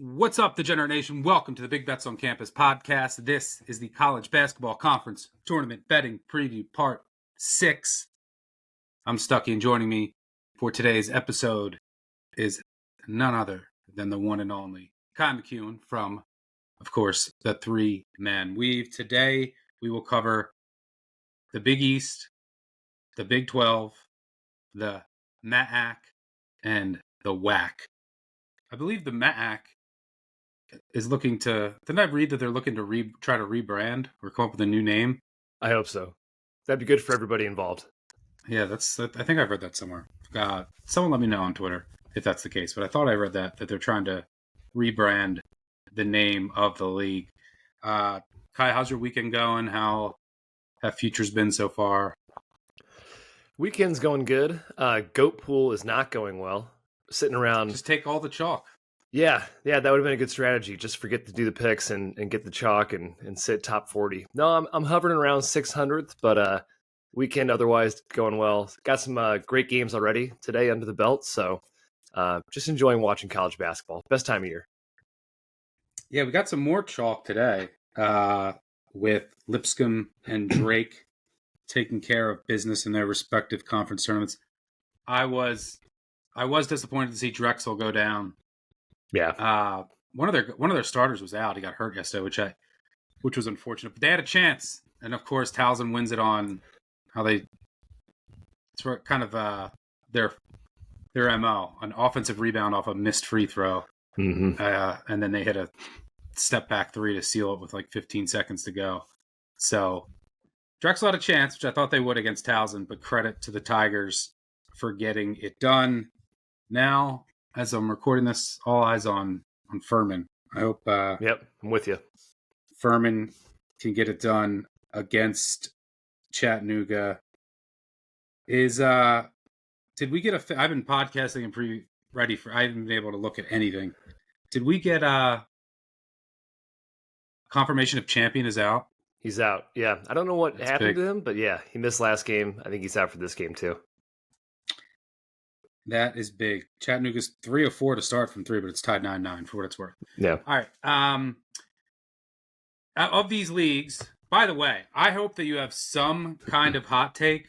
What's up, Degenerate Nation? Welcome to the Big Bets on Campus podcast. This is the College Basketball Conference Tournament Betting Preview Part 6. I'm Stuckey, and joining me for today's episode is none other than the one and only Ky McKeon from, of course, the Three-Man Weave. Today, we will cover the Big East, the Big 12, the MAAC, and the WAC. I believe the MAAC is looking to... Didn't I read that they're looking to try to rebrand or come up with a new name? I hope so. That'd be good for everybody involved. Yeah, I think I've read that somewhere. Someone let me know on Twitter if that's the case. But I thought I read that they're trying to rebrand the name of the league. Ky, how's your weekend going? How have futures been so far? Weekend's going good. Goat pool is not going well. Sitting around. Just take all the chalk. Yeah, that would have been a good strategy. Just forget to do the picks and get the chalk and sit top 40. No, I'm hovering around 600th, but weekend otherwise going well. Got some great games already today under the belt, so just enjoying watching college basketball. Best time of year. Yeah, we got some more chalk today with Lipscomb and Drake taking care of business in their respective conference tournaments. I was disappointed to see Drexel go down. Yeah. One of their starters was out. He got hurt yesterday, which was unfortunate. But they had a chance, and of course, Towson wins it on how they. It's kind of their MO, an offensive rebound off a missed free throw, and then they hit a step back three to seal it with like 15 seconds to go. So Drexel had a chance, which I thought they would against Towson, but credit to the Tigers for getting it done. Now, as I'm recording this, all eyes on Furman. I hope. Yep, I'm with you. Furman can get it done against Chattanooga. Did we get I've been podcasting and ready for. I haven't been able to look at anything. Did we get confirmation if Champion is out? He's out. Yeah, I don't know what happened to him, but yeah, he missed last game. I think he's out for this game too. That is big. Chattanooga's 3 of 4 to start from 3, but it's tied 9-9 for what it's worth. Yeah. All right. Of these leagues, by the way, I hope that you have some kind of hot take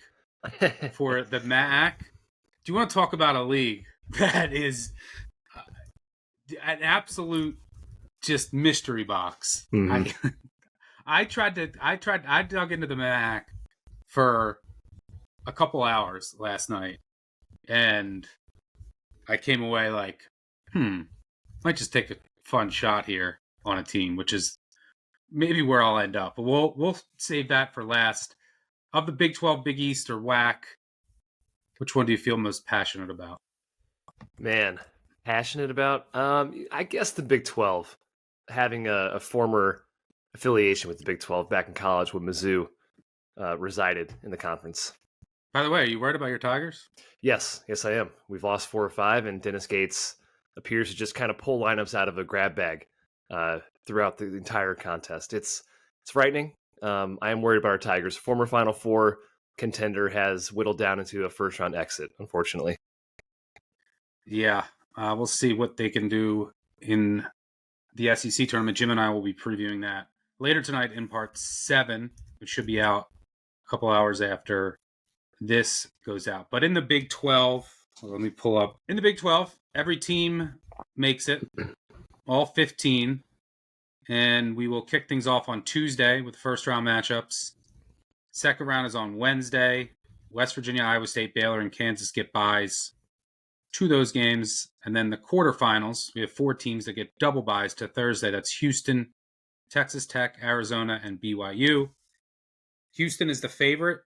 for the MAAC. Do you want to talk about a league that is an absolute just mystery box? Mm-hmm. I dug into the MAAC for a couple hours last night. And I came away like, might just take a fun shot here on a team, which is maybe where I'll end up. But we'll save that for last. Of the Big 12, Big East, or WAC, which one do you feel most passionate about? Man, passionate about? I guess the Big 12. Having a former affiliation with the Big 12 back in college when Mizzou resided in the conference. By the way, are you worried about your Tigers? Yes, I am. We've lost 4 or 5, and Dennis Gates appears to just kind of pull lineups out of a grab bag throughout the entire contest. It's frightening. I am worried about our Tigers. Former Final Four contender has whittled down into a first-round exit, unfortunately. Yeah, we'll see what they can do in the SEC tournament. Jim and I will be previewing that later tonight in Part 7, which should be out a couple hours after this goes out. But in the Big 12, let me pull up. In the Big 12, every team makes it, all 15. And we will kick things off on Tuesday with first-round matchups. Second round is on Wednesday. West Virginia, Iowa State, Baylor, and Kansas get buys to those games. And then the quarterfinals, we have 4 teams that get double buys to Thursday. That's Houston, Texas Tech, Arizona, and BYU. Houston is the favorite.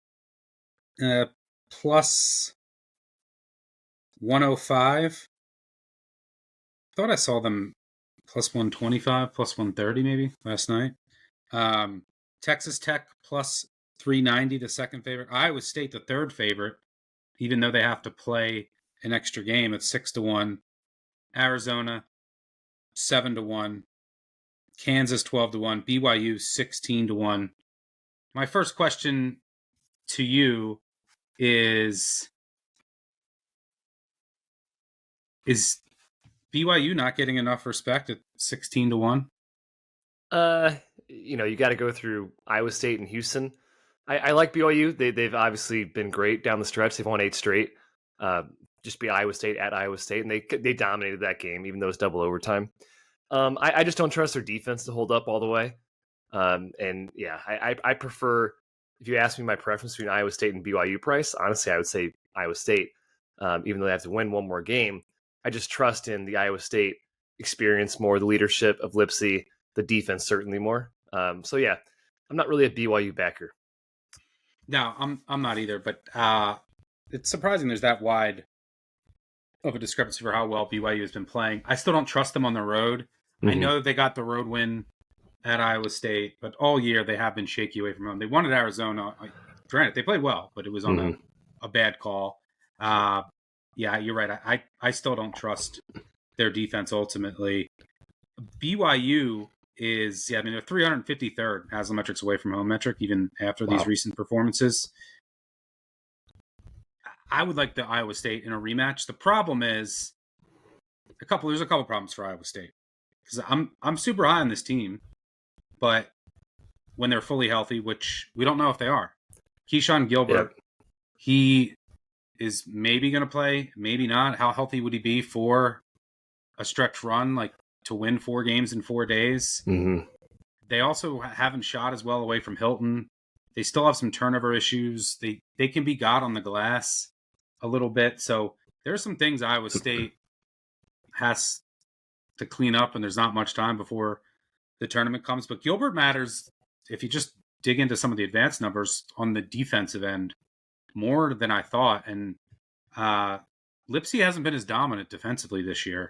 Plus 105. Thought I saw them plus 125, plus 130 maybe last night. Texas Tech plus 390, the second favorite. Iowa State, the third favorite, even though they have to play an extra game at 6-1. Arizona 7-1. Kansas 12-1. BYU 16-1. My first question to you is BYU not getting enough respect at 16-1? You got to go through Iowa State and Houston. I like BYU. They've obviously been great down the stretch. They've won 8 straight. Just beat Iowa State at Iowa State, and they dominated that game, even though it was double overtime. I just don't trust their defense to hold up all the way. And yeah, I prefer, if you ask me my preference between Iowa State and BYU price, honestly, I would say Iowa State, even though they have to win one more game. I just trust in the Iowa State experience more, the leadership of Lipsey, the defense certainly more. So yeah, I'm not really a BYU backer. No, I'm not either, but it's surprising there's that wide of a discrepancy for how well BYU has been playing. I still don't trust them on the road. Mm-hmm. I know that they got the road win at Iowa State, but all year they have been shaky away from home. They won at Arizona. Granted, they played well, but it was on a bad call. Yeah, you're right. I still don't trust their defense ultimately. BYU is, they're 353rd Haslametrics away from home metric, even after these recent performances. I would like the Iowa State in a rematch. The problem is there's a couple problems for Iowa State, because I'm super high on this team, but when they're fully healthy, which we don't know if they are, Keyshawn Gilbert, he is maybe going to play, maybe not. How healthy would he be for a stretch run, like to win 4 games in 4 days? Mm-hmm. They also haven't shot as well away from Hilton. They still have some turnover issues. They can be got on the glass a little bit. So there's some things Iowa State has to clean up, and there's not much time before the tournament comes. But Gilbert matters, if you just dig into some of the advanced numbers on the defensive end, more than I thought. And Lipsey hasn't been as dominant defensively this year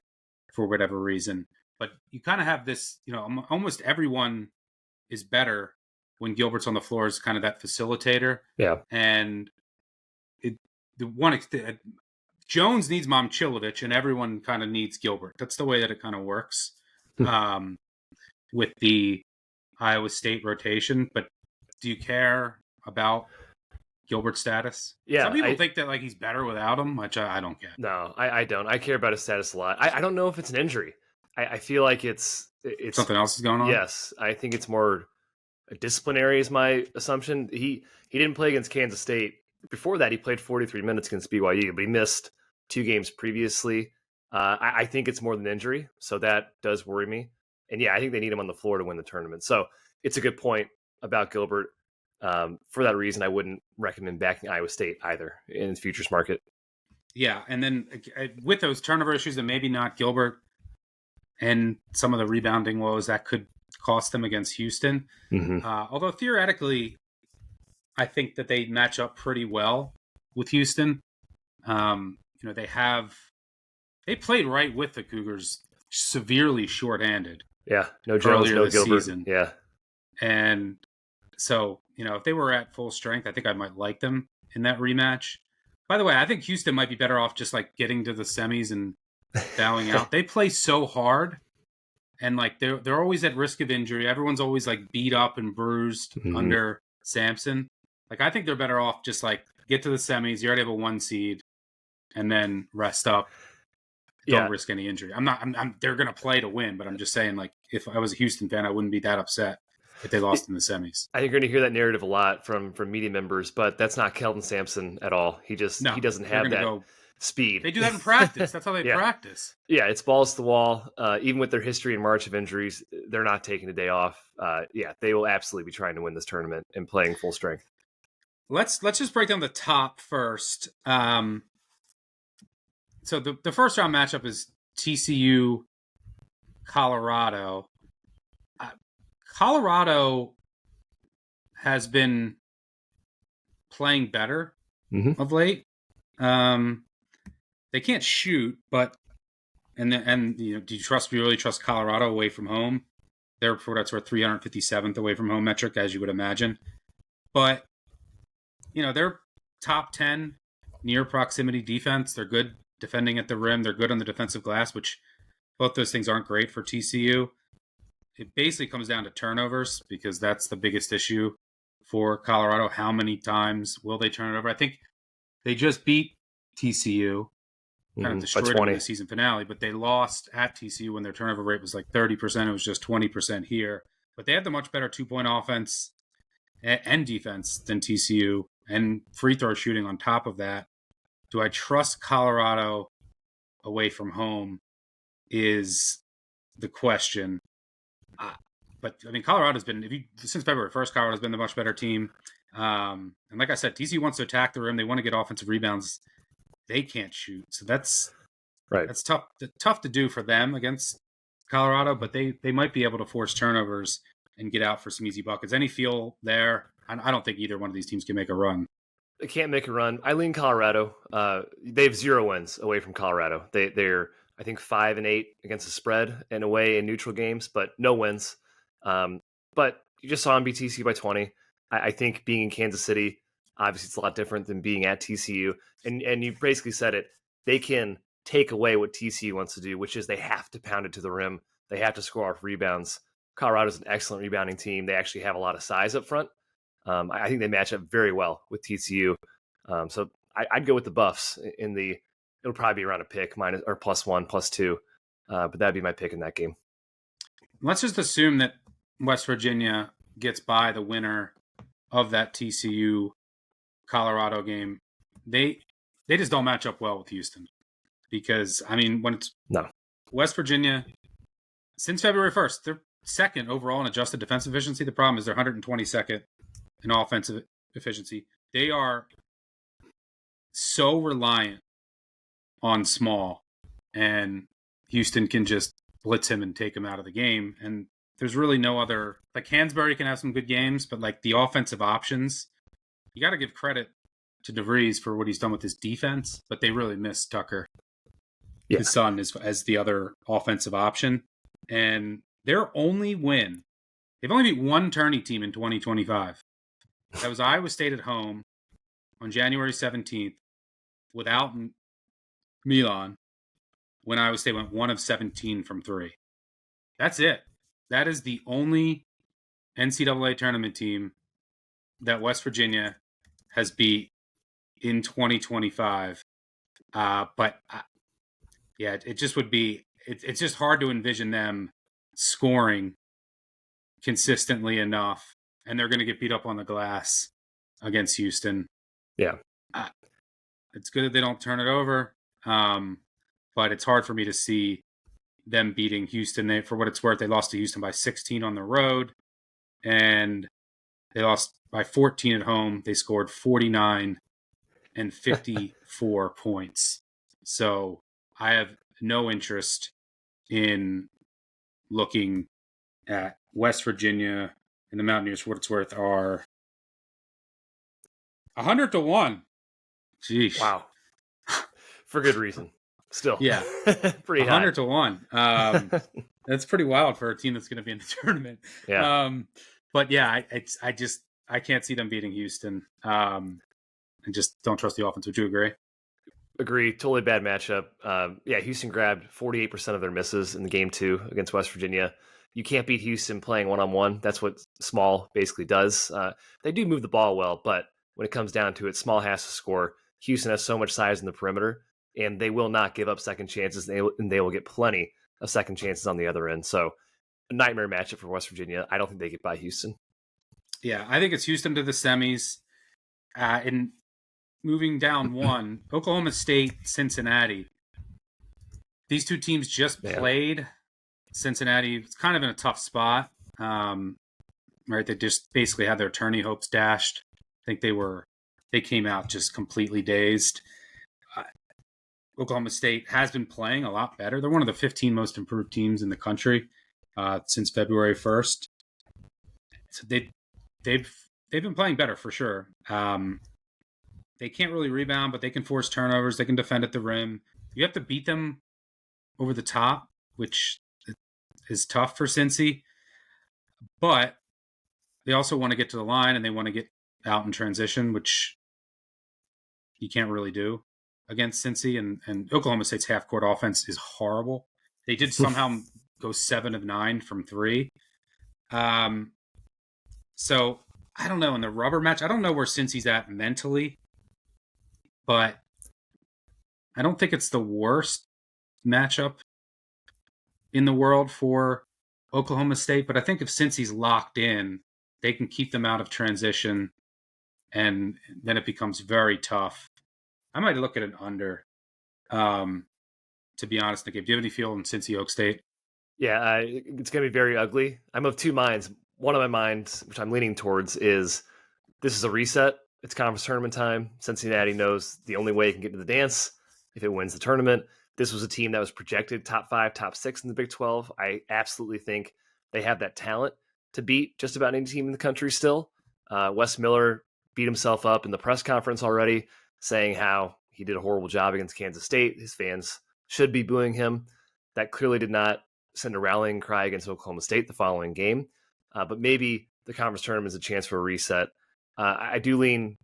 for whatever reason. But you kind of have this, almost everyone is better when Gilbert's on the floor as kind of that facilitator. Yeah. And Jones needs Momcilovic, and everyone kind of needs Gilbert. That's the way that it kind of works with the Iowa State rotation. But do you care about Gilbert's status? Yeah. Some people think that he's better without him, which I don't get. No, I don't. I care about his status a lot. I don't know if it's an injury. I feel like it's something else is going on. Yes, I think it's more disciplinary is my assumption. He didn't play against Kansas State. Before that, he played 43 minutes against BYU, but he missed 2 games previously. I think it's more than injury, so that does worry me. And yeah, I think they need him on the floor to win the tournament. So it's a good point about Gilbert. For that reason, I wouldn't recommend backing Iowa State either in the futures market. Yeah, and then with those turnover issues, and maybe not Gilbert, and some of the rebounding woes that could cost them against Houston. Mm-hmm. Although theoretically, I think that they match up pretty well with Houston. They played right with the Cougars, severely shorthanded. Yeah, no Jones, no Gilbert. Season. Yeah, and so if they were at full strength, I think I might like them in that rematch. By the way, I think Houston might be better off just getting to the semis and bowing out. They play so hard, and they're always at risk of injury. Everyone's always beat up and bruised under Sampson. I think they're better off just get to the semis. You already have a 1 seed, and then rest up. Don't risk any injury. They're going to play to win, but I'm just saying, if I was a Houston fan, I wouldn't be that upset if they lost in the semis. I think you're going to hear that narrative a lot from media members, but that's not Kelvin Sampson at all. He doesn't have that speed. They do that in practice. That's how they practice. Yeah, it's balls to the wall. Even with their history in March of injuries, they're not taking a day off. They will absolutely be trying to win this tournament and playing full strength. Let's just break down the top first. So the first round matchup is TCU Colorado. Colorado has been playing better of late. They can't shoot, but do you really trust Colorado away from home? They're for that's 357th away from home metric, as you would imagine. But they're top 10 near proximity defense. They're good defending at the rim. They're good on the defensive glass, which both those things aren't great for TCU. It basically comes down to turnovers, because that's the biggest issue for Colorado. How many times will they turn it over? I think they just beat TCU kind of destroyed them in the season finale, but they lost at TCU when their turnover rate was like 30%. It was just 20% here. But they had the much better 2-point offense and defense than TCU, and free throw shooting on top of that. Do I trust Colorado away from home is the question. But I mean, Colorado's been, since February 1st, Colorado's been the much better team. And like I said, TCU wants to attack the rim. They want to get offensive rebounds. They can't shoot. So that's tough to do for them against Colorado, but they might be able to force turnovers and get out for some easy buckets. Any feel there? I don't think either one of these teams can make a run. They can't make a run. I lean Colorado. They have 0 wins away from Colorado. They're I think 5-8 against the spread and away in neutral games, but no wins. But you just saw them beat TCU by 20. I think being in Kansas City, obviously it's a lot different than being at TCU. And you basically said it. They can take away what TCU wants to do, which is they have to pound it to the rim. They have to score off rebounds. Colorado's an excellent rebounding team. They actually have a lot of size up front. I think they match up very well with TCU. So I'd go with the Buffs it'll probably be around a pick minus or +1, +2. But that'd be my pick in that game. Let's just assume that West Virginia gets by the winner of that TCU Colorado game. They just don't match up well with Houston, because I mean, when it's West Virginia, since February 1st, they're second overall in adjusted defensive efficiency. The problem is they're 122nd in offensive efficiency. They are so reliant on small, and Houston can just blitz him and take him out of the game. And there's really no other, like Hansberry can have some good games, but like the offensive options, you got to give credit to DeVries for what he's done with his defense, but they really miss Tucker, his son, as the other offensive option. And their only win, they've only beat one tourney team in 2025. That was Iowa State at home on January 17th without Milan, when Iowa State went 1 of 17 from 3. That's it. That is the only NCAA tournament team that West Virginia has beat in 2025. It just would be, it's just hard to envision them scoring consistently enough, and they're going to get beat up on the glass against Houston. Yeah. It's good that they don't turn it over, but it's hard for me to see them beating Houston. For what it's worth, they lost to Houston by 16 on the road, and they lost by 14 at home. They scored 49 and 54 points. So I have no interest in looking at West Virginia, and the Mountaineers, for what it's worth, are 100-1. Jeez. Wow. For good reason. Still. Yeah. Pretty high. 100-1. That's pretty wild for a team that's going to be in the tournament. Yeah. But yeah, I can't see them beating Houston. And just don't trust the offense. Would you agree? Agree. Totally bad matchup. Houston grabbed 48% of their misses in the game 2 against West Virginia. You can't beat Houston playing one-on-one. That's what Small basically does. They do move the ball well, but when it comes down to it, Small has to score. Houston has so much size in the perimeter, and they will not give up second chances, and they will get plenty of second chances on the other end. So a nightmare matchup for West Virginia. I don't think they get by Houston. Yeah, I think it's Houston to the semis. And moving down one, Oklahoma State, Cincinnati. These two teams just played. Cincinnati was kind of in a tough spot. Right, they just basically had their tourney hopes dashed. I think they came out just completely dazed. Oklahoma State has been playing a lot better. They're one of the 15 most improved teams in the country since February 1st. So they've been playing better for sure. They can't really rebound, but they can force turnovers. They can defend at the rim. You have to beat them over the top, which is tough for Cincy. But they also want to get to the line, and they want to get out in transition, which you can't really do against Cincy. And Oklahoma State's half-court offense is horrible. They did somehow go 7 of 9 from 3. So I don't know. In the rubber match, I don't know where Cincy's at mentally, but I don't think it's the worst matchup in the world for Oklahoma State, but I think if Cincy's locked in, they can keep them out of transition, and then it becomes very tough. I might look at an under, to be honest, Nick. Do you have any feel in Cincy Oak State? Yeah, it's going to be very ugly. I'm of two minds. One of my minds, which I'm leaning towards, is this is a reset. It's conference tournament time. Cincinnati knows the only way it can get to the dance if it wins the tournament. This was a team that was projected top 5, top 6 in the Big 12. I absolutely think they have that talent to beat just about any team in the country still. Wes Miller beat himself up in the press conference already, saying how he did a horrible job against Kansas State. His fans should be booing him. That clearly did not send a rallying cry against Oklahoma State the following game. But maybe the conference tournament is a chance for a reset. I do think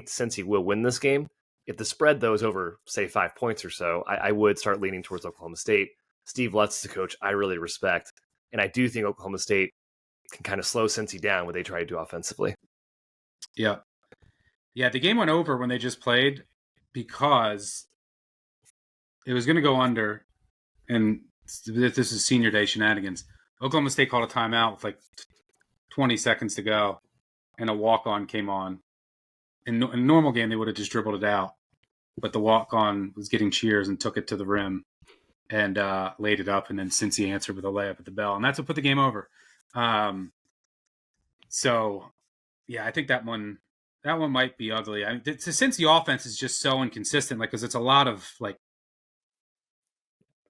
Cincy will win this game. If the spread, though, is over, say, 5 points or so, I would start leaning towards Oklahoma State. Steve Lutz is a coach I really respect. And I do think Oklahoma State can kind of slow Cincy down what they try to do offensively. Yeah. Yeah, the game went over when they just played because it was going to go under, and this is senior day shenanigans. Oklahoma State called a timeout with like 20 seconds to go, and a walk-on came on. In a normal game, they would have just dribbled it out, but the walk-on was getting cheers and took it to the rim and laid it up, and then Cincy answered with a layup at the bell, and that's what put the game over. So, yeah, I think that one might be ugly. I mean, since the offense is just so inconsistent, like, because it's a lot of like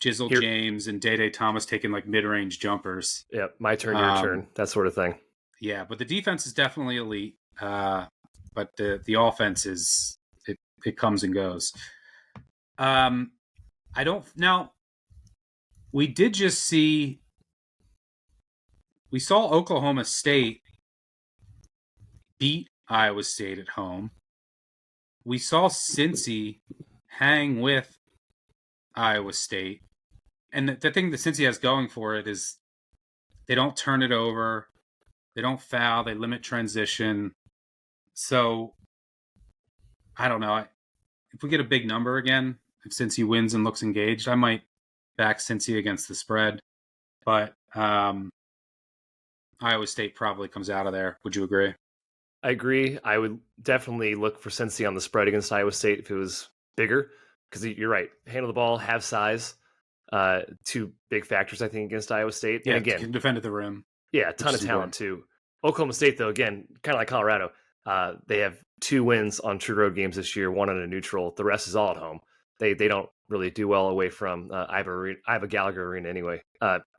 Jizzle James and Day Thomas taking like mid-range jumpers. Yep, my turn, your turn, that sort of thing. Yeah, but the defense is definitely elite. But the offense is it comes and goes. We saw Oklahoma State beat Iowa State at home. We saw Cincy hang with Iowa State. And the thing that Cincy has going for it is they don't turn it over. They don't foul. They limit transition. So, I don't know. If we get a big number again, if Cincy wins and looks engaged, I might back Cincy against the spread. But Iowa State probably comes out of there. Would you agree? I agree. I would definitely look for Cincy on the spread against Iowa State if it was bigger. Because you're right. Handle the ball, have size. Two big factors, I think, against Iowa State. Yeah, and again, can defend at the rim. Yeah, a ton of talent, too. Oklahoma State, though, again, kind of like Colorado, they have 2 wins on true road games this year, 1 on a neutral. The rest is all at home. They don't really do well away from Iva Gallagher Arena anyway,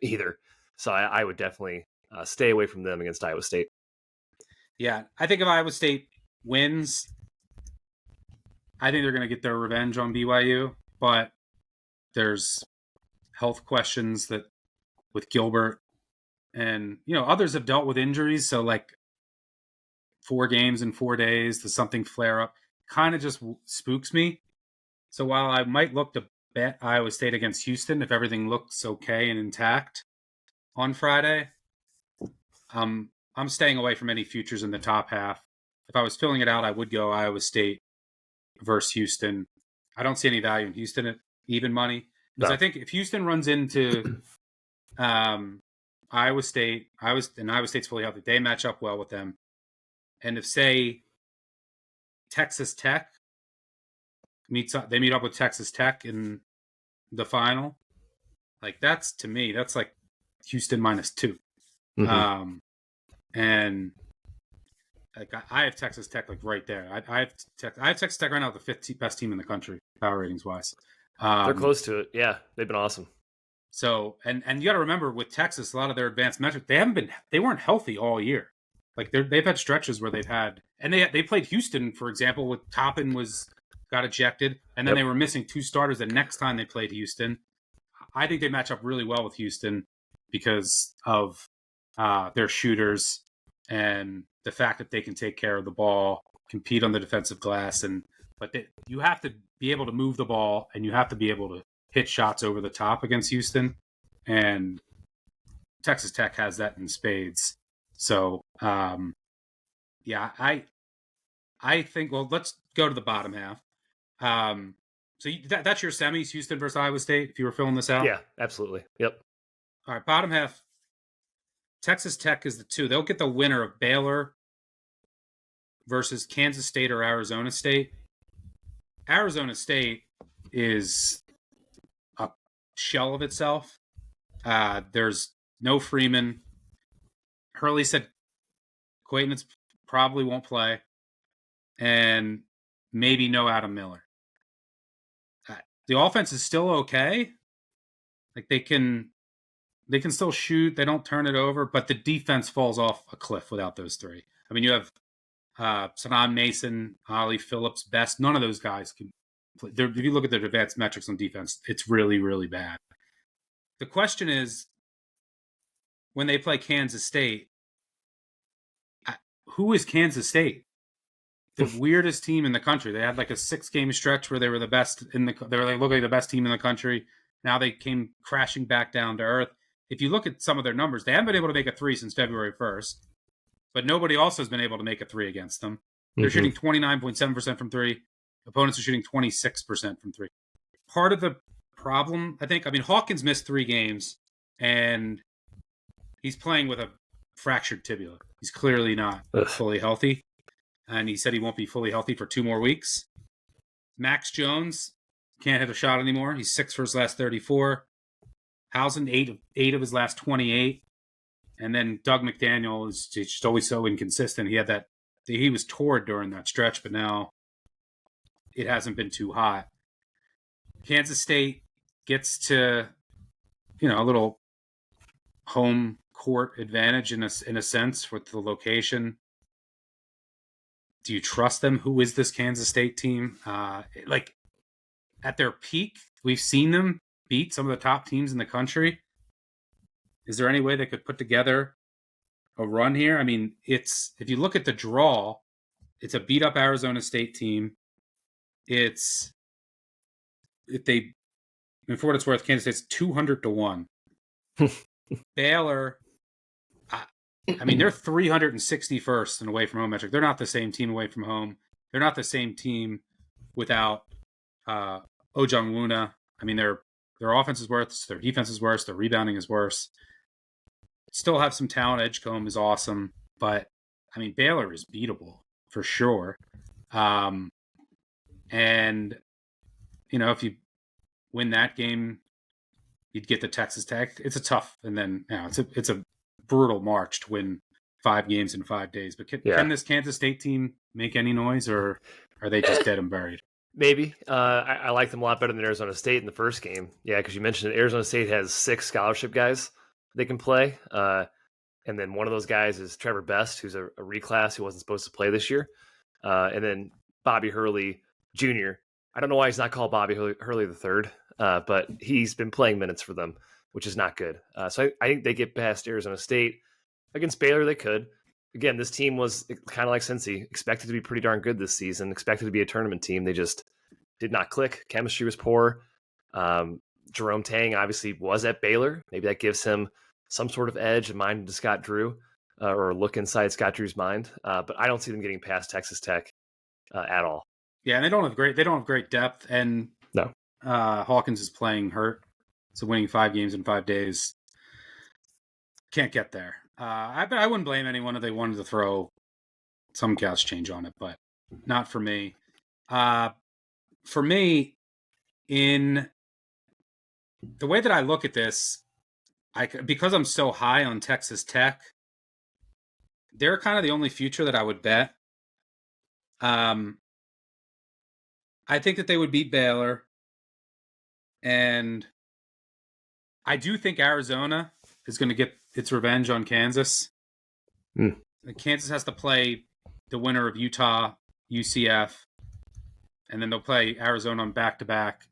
either. So I would definitely stay away from them against Iowa State. Yeah, I think if Iowa State wins, I think they're going to get their revenge on BYU, but there's health questions that with Gilbert, and others have dealt with injuries, so like 4 games in 4 days, does something flare up, kind of just spooks me. So while I might look to bet Iowa State against Houston if everything looks okay and intact on Friday, I'm staying away from any futures in the top half. If I was filling it out, I would go Iowa State versus Houston. I don't see any value in Houston at even money, because I think if Houston runs into Iowa State, and Iowa State's fully healthy, they match up well with them. And if, say, Texas Tech meet up with Texas Tech in the final, like that's like Houston -2. Mm-hmm. And like I have Texas Tech like right there. I have Texas Tech right now, the 5th best team in the country, power ratings wise. They're close to it. Yeah, they've been awesome. So and you got to remember with Texas, a lot of their advanced metrics, they weren't healthy all year. Like they've had stretches where they've had, and they played Houston, for example, with Toppin got ejected, and then they were missing 2 starters the next time they played Houston. I think they match up really well with Houston because of their shooters and the fact that they can take care of the ball, compete on the defensive glass, but you have to be able to move the ball, and you have to be able to hit shots over the top against Houston, and Texas Tech has that in spades. So, yeah, I think, well, let's go to the bottom half. So that's your semis, Houston versus Iowa State, if you were filling this out? Yeah, absolutely. Yep. All right, bottom half. Texas Tech is the 2. They'll get the winner of Baylor versus Kansas State or Arizona State. Arizona State is a shell of itself. There's no Freeman. Hurley said Quaitman probably won't play, and maybe no Adam Miller. The offense is still okay. Like they can still shoot. They don't turn it over, but the defense falls off a cliff without those 3. I mean, you have Saddam Mason, Ollie Phillips, Best. None of those guys can play. If you look at their advanced metrics on defense, it's really, really bad. The question is, when they play Kansas State, who is Kansas State? The weirdest team in the country. They had like a 6-game stretch where they were the best they were like looking like the best team in the country. Now they came crashing back down to earth. If you look at some of their numbers, they haven't been able to make a 3 since February 1st, but nobody else has been able to make a 3 against them. They're shooting 29.7% from 3. Opponents are shooting 26% from 3. Part of the problem, I think, Hawkins missed 3 games, and he's playing with a fractured tibia. He's clearly not fully healthy, and he said he won't be fully healthy for 2 more weeks. Max Jones can't hit a shot anymore. He's 6 for his last 34. Housen, 8 of his last 28. And then Doug McDaniel is just always so inconsistent. He was torn during that stretch, but now it hasn't been too hot. Kansas State gets to, a little home court advantage in a sense with the location. Do you trust them? Who is this Kansas State team? At their peak, we've seen them beat some of the top teams in the country. Is there any way they could put together a run here? I mean, if you look at the draw, it's a beat up Arizona State team. For what it's worth, Kansas State's 200-1. Baylor, they're 361st in away from home metric. They're not the same team away from home. They're not the same team without Ojongwuna. Their offense is worse. Their defense is worse. Their rebounding is worse. Still have some talent. Edgecombe is awesome. But, Baylor is beatable for sure. If you win that game, you'd get the Texas Tech. It's a tough, and then it's a brutal march to win 5 games in 5 days. But can this Kansas State team make any noise, or are they just dead and buried? Maybe. I like them a lot better than Arizona State in the first game. Yeah, because you mentioned Arizona State has 6 scholarship guys they can play. And then one of those guys is Trevor Best, who's a reclass who wasn't supposed to play this year. And then Bobby Hurley Jr. I don't know why he's not called Bobby Hurley the third, but he's been playing minutes for them, which is not good. So I think they get past Arizona State. Against Baylor, they could. Again, this team was kind of like Cincy, expected to be pretty darn good this season, expected to be a tournament team. They just did not click. Chemistry was poor. Jerome Tang obviously was at Baylor. Maybe that gives him some sort of edge in mind to Scott Drew, or look inside Scott Drew's mind. But I don't see them getting past Texas Tech at all. Yeah, and they don't have great depth, and no. Hawkins is playing hurt, so winning 5 games in 5 days can't get there. I wouldn't blame anyone if they wanted to throw some couch change on it, but not for me. For me, in the way that I look at this, because I'm so high on Texas Tech, they're kind of the only future that I would bet. I think that they would beat Baylor, and I do think Arizona is going to get its revenge on Kansas. Kansas has to play the winner of Utah, UCF, and then they'll play Arizona on back-to-back.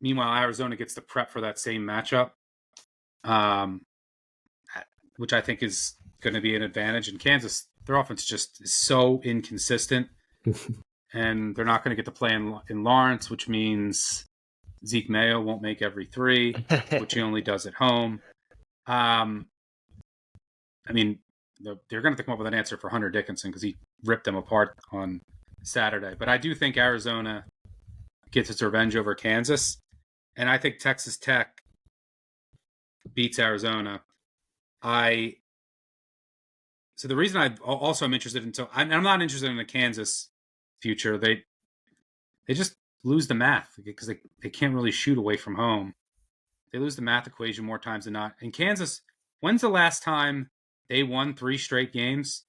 Meanwhile, Arizona gets to prep for that same matchup, which I think is going to be an advantage. And Kansas, their offense just is so inconsistent, and they're not going to get to play in Lawrence, which means Zeke Mayo won't make every 3, which he only does at home. They're going to come up with an answer for Hunter Dickinson because he ripped them apart on Saturday. But I do think Arizona gets its revenge over Kansas. And I think Texas Tech beats Arizona. So the reason I'm interested in, so I'm not interested in the Kansas future. They just lose the math because they can't really shoot away from home. They lose the math equation more times than not. And Kansas, when's the last time they won 3 straight games?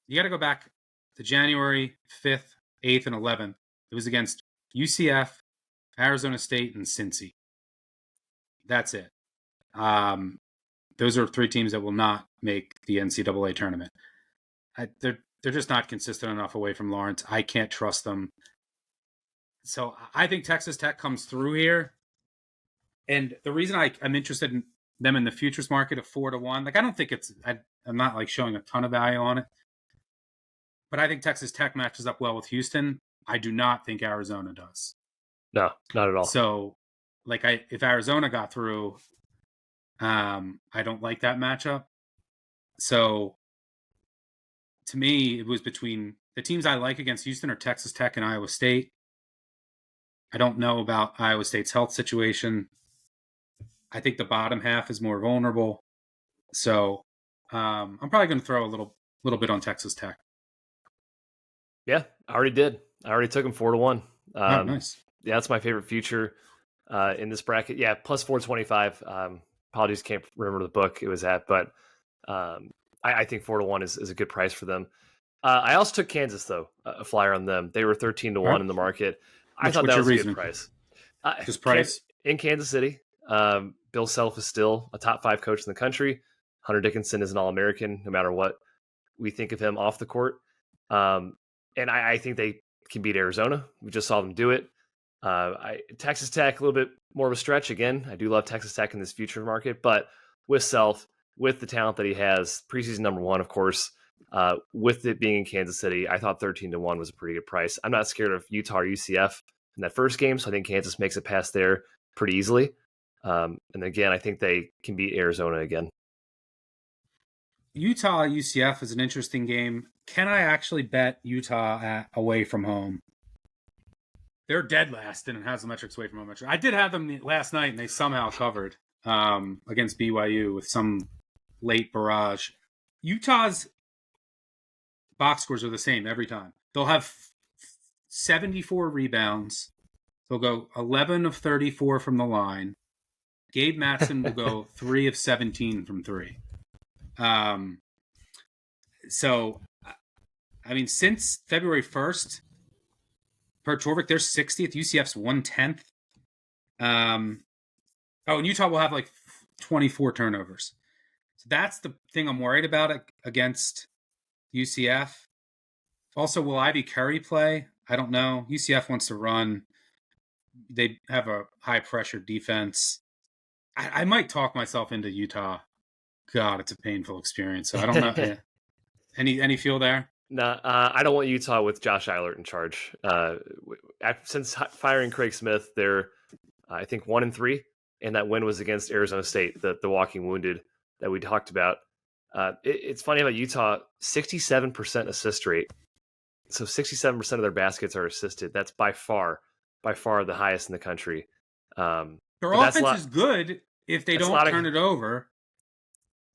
You got to go back to January 5th, 8th, and 11th. It was against UCF, Arizona State, and Cincy. That's it. Those are 3 teams that will not make the NCAA tournament. They're just not consistent enough away from Lawrence. I can't trust them. So I think Texas Tech comes through here. And the reason I'm interested in them in the futures market of 4-1, like I don't think I'm not like showing a ton of value on it. But I think Texas Tech matches up well with Houston. I do not think Arizona does. No, not at all. So, like, if Arizona got through, I don't like that matchup. So, to me, it was between the teams I like against Houston are Texas Tech and Iowa State. I don't know about Iowa State's health situation. I think the bottom half is more vulnerable. So, I'm probably going to throw a little bit on Texas Tech. Yeah, I already did. I already took them 4-1. Nice. Yeah, that's my favorite future in this bracket. Yeah, plus 425. Apologies, can't remember the book it was at, but I think 4-1 is a good price for them. I also took Kansas though, a flyer on them. They were 13-1 in the market. I thought that was a good price. Just price in Kansas City. Bill Self is still a top 5 coach in the country. Hunter Dickinson is an All-American, no matter what we think of him off the court. And I think they can beat Arizona. We just saw them do it. Texas Tech, a little bit more of a stretch. Again, I do love Texas Tech in this future market, but with Self, with the talent that he has, preseason number 1, of course, with it being in Kansas City, I thought 13-1 was a pretty good price. I'm not scared of Utah or UCF in that first game, so I think Kansas makes it past there pretty easily. And again, I think they can beat Arizona again. Utah UCF is an interesting game. Can I actually bet Utah away from home? They're dead last in Haslametrics away from home. I did have them last night, and they somehow covered against BYU with some late barrage. Utah's box scores are the same every time. They'll have 74 rebounds. They'll go 11 of 34 from the line. Gabe Matson will go 3 of 17 from 3. So, I mean, since February 1st, per Torvik, they're 60th. UCF's 110th. And Utah will have like 24 turnovers. So that's the thing I'm worried about against UCF. Also, will Ivy Curry play? I don't know. UCF wants to run. They have a high-pressure defense. I might talk myself into Utah. God, it's a painful experience. So I don't know. Any feel there? No, I don't want Utah with Josh Eilert in charge. Since firing Craig Smith, they're, I think, 1-3, and that win was against Arizona State, the walking wounded that we talked about. It's funny about Utah, 67% assist rate. So 67% of their baskets are assisted. That's by far the highest in the country. Their offense is good if they don't turn it over.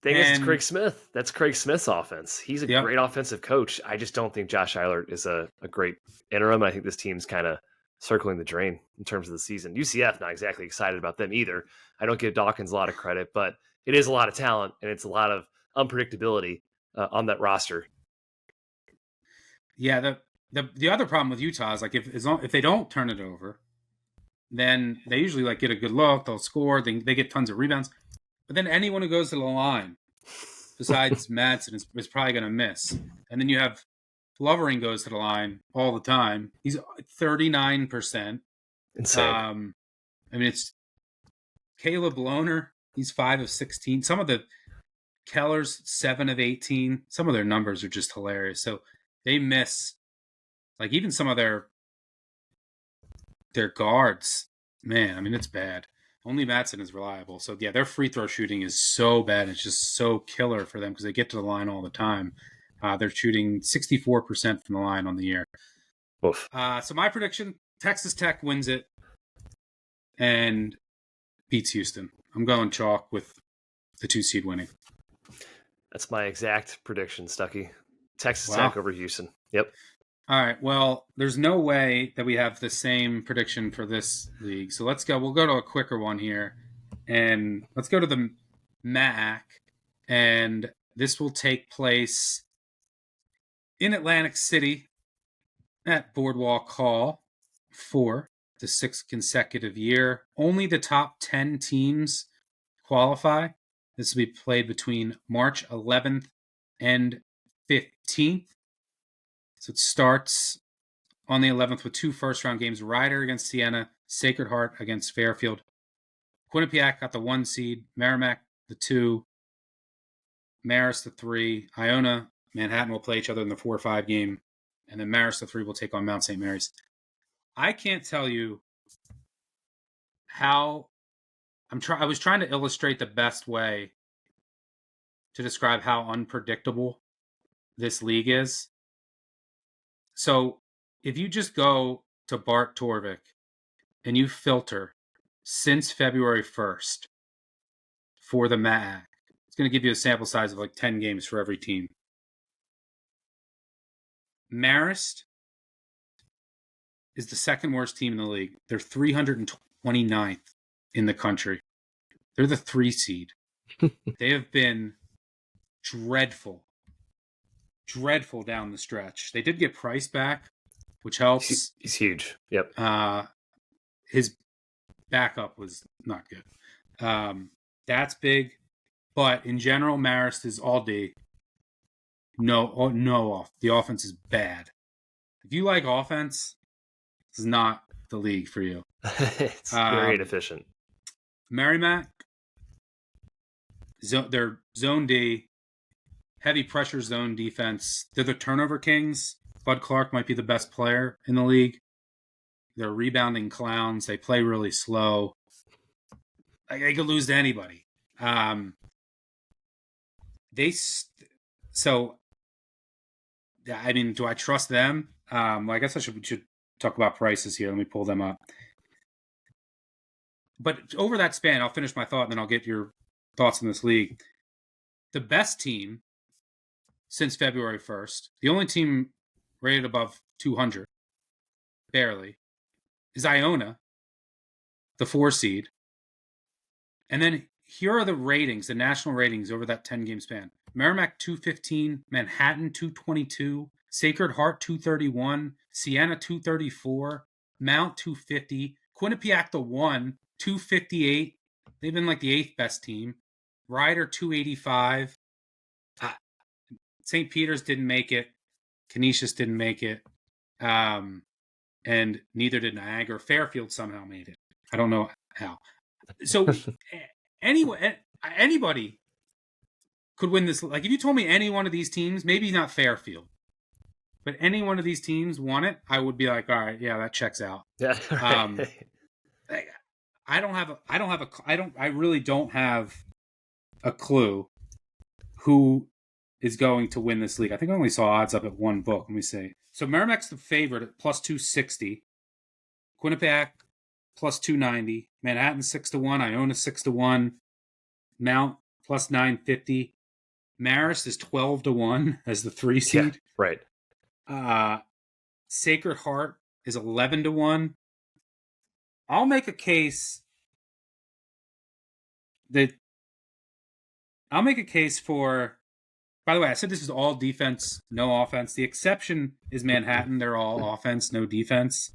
Thing is, it's Craig Smith. That's Craig Smith's offense. He's a great offensive coach. I just don't think Josh Eilert is a great interim. I think this team's kind of circling the drain in terms of the season. UCF, not exactly excited about them either. I don't give Dawkins a lot of credit, but it is a lot of talent, and it's a lot of unpredictability on that roster. Yeah, the other problem with Utah is like if they don't turn it over, then they usually like get a good look. They'll score. They get tons of rebounds. But then anyone who goes to the line, besides Madsen, is probably going to miss. And then you have Lovering goes to the line all the time. He's 39%. Insane. I mean, it's Caleb Lohner. He's 5 of 16. Some of the Keller's 7 of 18. Some of their numbers are just hilarious. So they miss, like even some of their guards. Man, I mean, it's bad. Only Madsen is reliable. So, yeah, their free throw shooting is so bad. It's just so killer for them because they get to the line all the time. They're shooting 64% from the line on the year. Oof. So my prediction, Texas Tech wins it and beats Houston. I'm going chalk with the 2 seed winning. That's my exact prediction, Stuckey. Texas Wow. Tech over Houston. Yep. All right. Well, there's no way that we have the same prediction for this league. So let's go. We'll go to a quicker one here. And let's go to the MAAC. And this will take place in Atlantic City at Boardwalk Hall for the 6th consecutive year. Only the top 10 teams qualify. This will be played between March 11th and 15th. So it starts on the 11th with 2 first-round games. Rider against Siena, Sacred Heart against Fairfield. Quinnipiac got the 1 seed, Merrimack the 2, Marist the 3, Iona, Manhattan will play each other in the 4-5 game, and then Marist the 3 will take on Mount St. Mary's. I can't tell you how I was trying to illustrate the best way to describe how unpredictable this league is. So if you just go to Bart Torvik and you filter since February 1st for the MAAC, it's going to give you a sample size of like 10 games for every team. Marist is the 2nd worst team in the league. They're 329th in the country. They're the 3 seed. They have been dreadful down the stretch. They did get Price back, which helps. He's huge. Yep. His backup was not good. That's big. But in general, Marist is all D. No off. The offense is bad. If you like offense, this is not the league for you. It's very inefficient. Merrimack, they're zone D, heavy pressure zone defense. They're the turnover kings. Bud Clark might be the best player in the league. They're rebounding clowns. They play really slow. They could lose to anybody. Do I trust them? I guess we should talk about prices here. Let me pull them up. But over that span, I'll finish my thought and then I'll get your thoughts on this league. The best team since February 1st, the only team rated above 200, barely, is Iona, the 4 seed. And then here are the ratings, the national ratings over that 10-game span. Merrimack 215, Manhattan 222, Sacred Heart 231, Siena 234, Mount 250, Quinnipiac the 1, 258. They've been like the 8th best team. Rider 285. St. Peter's didn't make it. Canisius didn't make it. And neither did Niagara. Fairfield somehow made it. I don't know how. So anybody could win this. Like if you told me any one of these teams, maybe not Fairfield, but any one of these teams won it, I would be like, all right, yeah, that checks out. Yeah. I really don't have a clue who is going to win this league. I think I only saw odds up at one book. Let me see. So Merrimack's the favorite at plus 260. Quinnipiac plus 290. Manhattan 6-1. Iona 6-1. Mount plus 950. Marist is 12-1 as the 3 seed. Yeah, right. Sacred Heart is 11-1. I'll make a case for. By the way, I said this is all defense, no offense. The exception is Manhattan. They're all offense, no defense.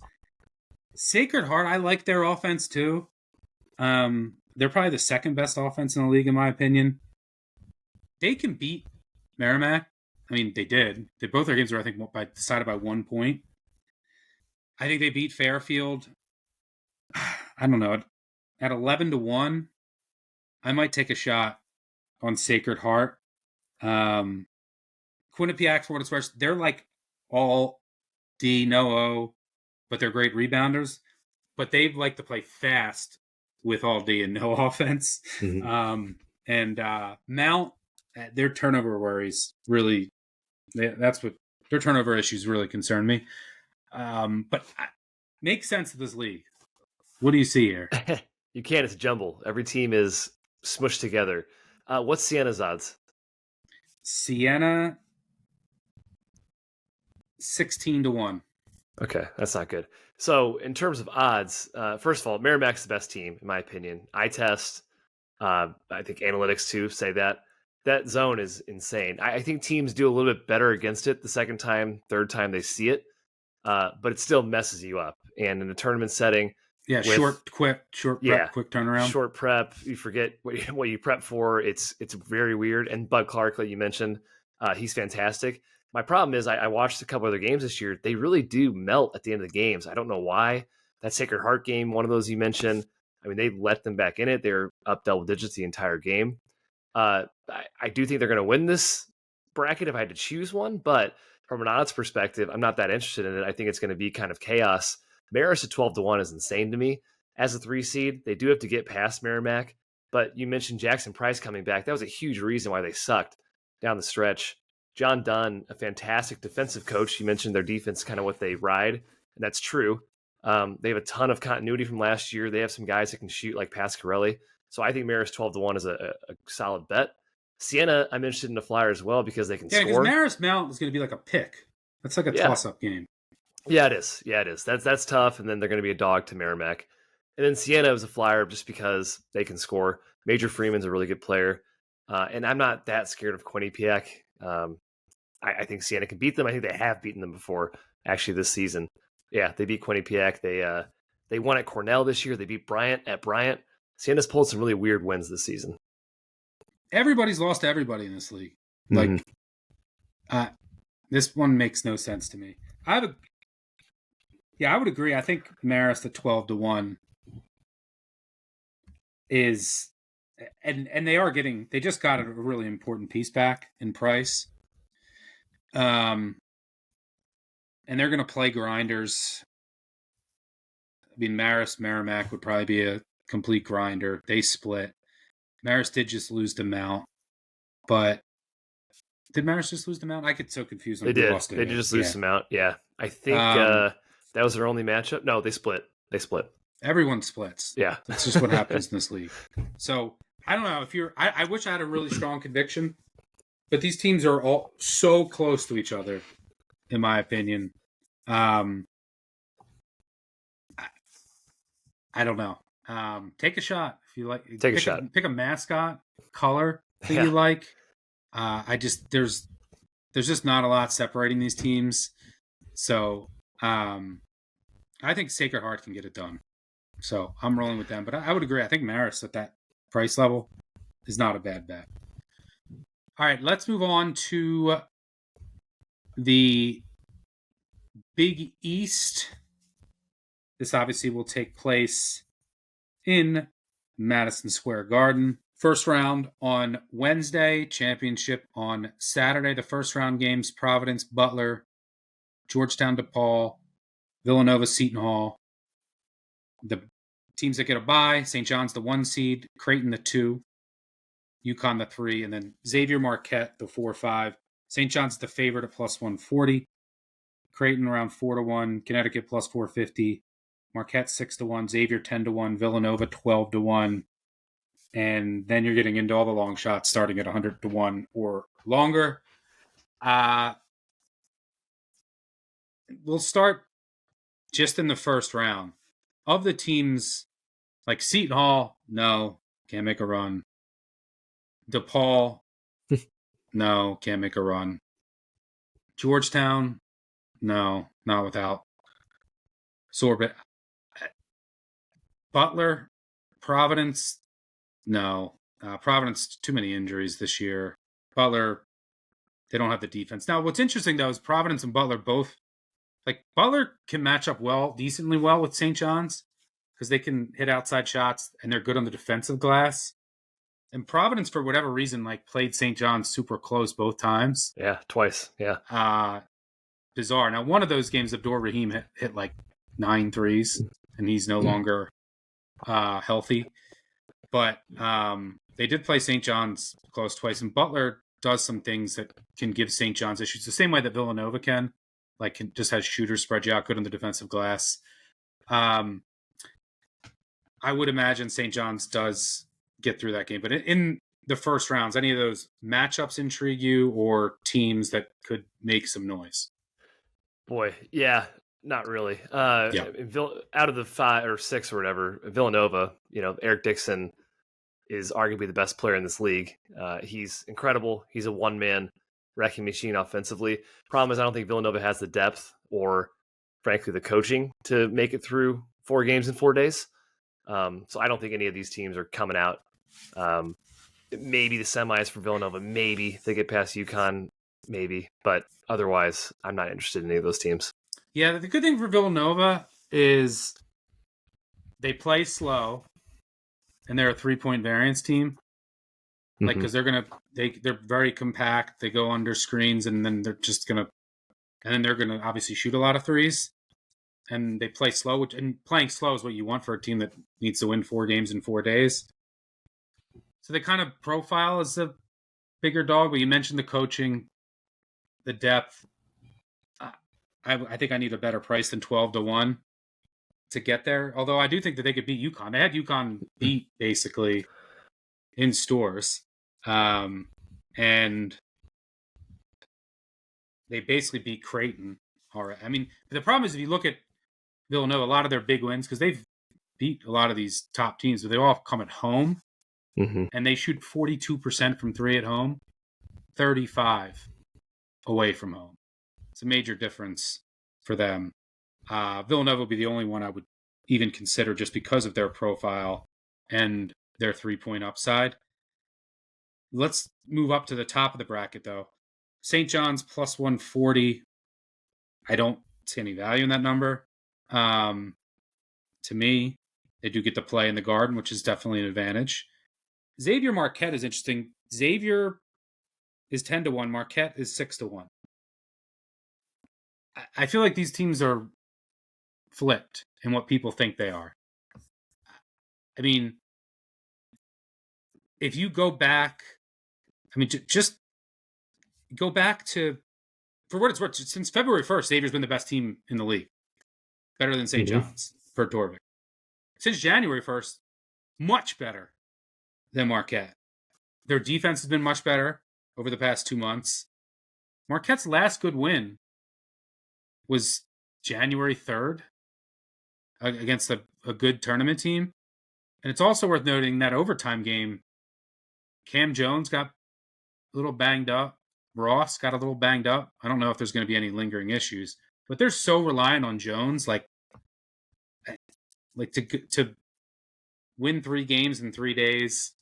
Sacred Heart, I like their offense too. They're probably the 2nd best offense in the league, in my opinion. They can beat Merrimack. I mean, they did. Both their games were, I think, decided by 1 point. I think they beat Fairfield. I don't know. At 11-1, I might take a shot on Sacred Heart. Quinnipiac, for what it's worth, they're like all D, no O, but they're great rebounders. But they like to play fast with all D and no offense. Mm-hmm. Mount, their turnover worries really, their turnover issues really concern me. But make sense of this league. What do you see here? You can't. It's a jumble. Every team is smushed together. What's Siena's odds? Siena 16-1. Okay, that's not good. So in terms of odds, first of all, Merrimack's the best team in my opinion. I test. I think analytics too say that. That zone is insane. I think teams do a little bit better against it the second time, third time they see it, but it still messes you up. And in a tournament setting, Yeah, short prep, quick turnaround. Short prep. You forget what you prep for. It's very weird. And Bud Clark, like you mentioned, he's fantastic. My problem is I watched a couple other games this year. They really do melt at the end of the games. I don't know why. That Sacred Heart game, one of those you mentioned, I mean, they let them back in it. They're up double digits the entire game. I do think they're going to win this bracket if I had to choose one, but from an odds perspective, I'm not that interested in it. I think it's going to be kind of chaos. Marist at 12-1 is insane to me. As a 3 seed, they do have to get past Merrimack, but you mentioned Jackson Price coming back. That was a huge reason why they sucked down the stretch. John Dunn, a fantastic defensive coach. You mentioned their defense, kind of what they ride, and that's true. They have a ton of continuity from last year. They have some guys that can shoot like Pasquarelli. So I think Marist 12-1 is a solid bet. Siena, I'm interested in the Flyer as well because they can score. Yeah, because Marist Mount is going to be like a pick. That's like a toss-up game. Yeah, it is. That's tough, and then they're going to be a dog to Merrimack. And then Siena is a Flyer just because they can score. Major Freeman's a really good player. And I'm not that scared of Quinnipiac. I think Siena can beat them. I think they have beaten them before, actually, this season. Yeah, they beat Quinnipiac. They won at Cornell this year. They beat Bryant at Bryant. Siena's pulled some really weird wins this season. Everybody's lost to everybody in this league. Like, this one makes no sense to me. I would agree. I think Marist at 12-1 is, and they just got a really important piece back in Price. And they're going to play grinders. I mean, Merrimack would probably be a complete grinder. They split. Marist did just lose to Mount, but did Marist just lose to Mount? I get so confused. They did. They did just lose to Mount. Yeah, I think that was their only matchup. No, they split. Everyone splits. Yeah, that's just what happens in this league. So I don't know if you're. I wish I had a really strong conviction, but these teams are all so close to each other, in my opinion. I don't know. Take a shot if you like. Take a shot. Pick a mascot color that you like. There's just not a lot separating these teams. So I think Sacred Heart can get it done. So I'm rolling with them. But I would agree. I think Marist at that price level is not a bad bet. All right, let's move on to the Big East. This obviously will take place in Madison Square Garden. First round on Wednesday, championship on Saturday. The first round games, Providence, Butler, Georgetown, DePaul, Villanova, Seton Hall. The teams that get a bye, St. John's the 1 seed, Creighton the 2, UConn the 3, and then Xavier Marquette the 4-5. St. John's the favorite at plus 140. Creighton around 4-1, Connecticut plus 450. Marquette 6-1, Xavier 10-1, Villanova 12-1, and then you're getting into all the long shots starting at 100-1 or longer. We'll start just in the first round. Of the teams, like Seton Hall, no, can't make a run. DePaul, no, can't make a run. Georgetown, no, not without Sorbet. Butler, Providence, no. Providence, too many injuries this year. Butler, they don't have the defense. Now, what's interesting, though, is Providence and Butler both, like, Butler can match up decently well with St. John's because they can hit outside shots and they're good on the defensive glass. And Providence, for whatever reason, like, played St. John's super close both times. Yeah, twice. Yeah. Bizarre. Now, one of those games, Abdur Rahim hit like 9 threes, and he's no longer healthy. But they did play St. John's close twice, and Butler does some things that can give St. John's issues the same way that Villanova can. Just has shooters spread you out good on the defensive glass. I would imagine St. John's does get through that game. But in the first rounds, any of those matchups intrigue you or teams that could make some noise? Boy, yeah, not really. Yeah. Out of the 5 or 6 or whatever, Villanova, Eric Dixon is arguably the best player in this league. He's incredible. He's a one-man wrecking machine offensively. Problem is, I don't think Villanova has the depth or, frankly, the coaching to make it through 4 games in 4 days. So I don't think any of these teams are coming out. Maybe the semis for Villanova. Maybe if they get past UConn. Maybe. But otherwise, I'm not interested in any of those teams. Yeah, the good thing for Villanova is they play slow, and they're a 3-point variance team. Like, because they're very compact. They go under screens, and then they're gonna obviously shoot a lot of threes. And they play slow, and playing slow is what you want for a team that needs to win 4 games in 4 days. So they kind of profile as a bigger dog, but you mentioned the coaching, the depth. I think I need a better price than 12-1 to get there. Although I do think that they could beat UConn. They had UConn beat basically in stores. And they basically beat Creighton. All right. I mean, the problem is if you look at Villanova, a lot of their big wins, because they've beat a lot of these top teams, but they all come at home. And they shoot 42% from 3 at home, 35 away from home. It's a major difference for them. Villanova would be the only one I would even consider just because of their profile and their 3-point upside. Let's move up to the top of the bracket, though. St. John's plus 140. I don't see any value in that number. To me, they do get to play in the Garden, which is definitely an advantage. Xavier Marquette is interesting. Xavier is 10-1. Marquette is 6-1. I feel like these teams are flipped in what people think they are. I mean, if you go back, just go back to, for what it's worth, since February 1st, Xavier's been the best team in the league. Better than St. John's for Torvik. Since January 1st, much better than Marquette. Their defense has been much better over the past 2 months. Marquette's last good win was January 3rd against a good tournament team. And it's also worth noting that overtime game, Cam Jones got a little banged up. Ross got a little banged up. I don't know if there's going to be any lingering issues, but they're so reliant on Jones, like to win 3 games in 3 days.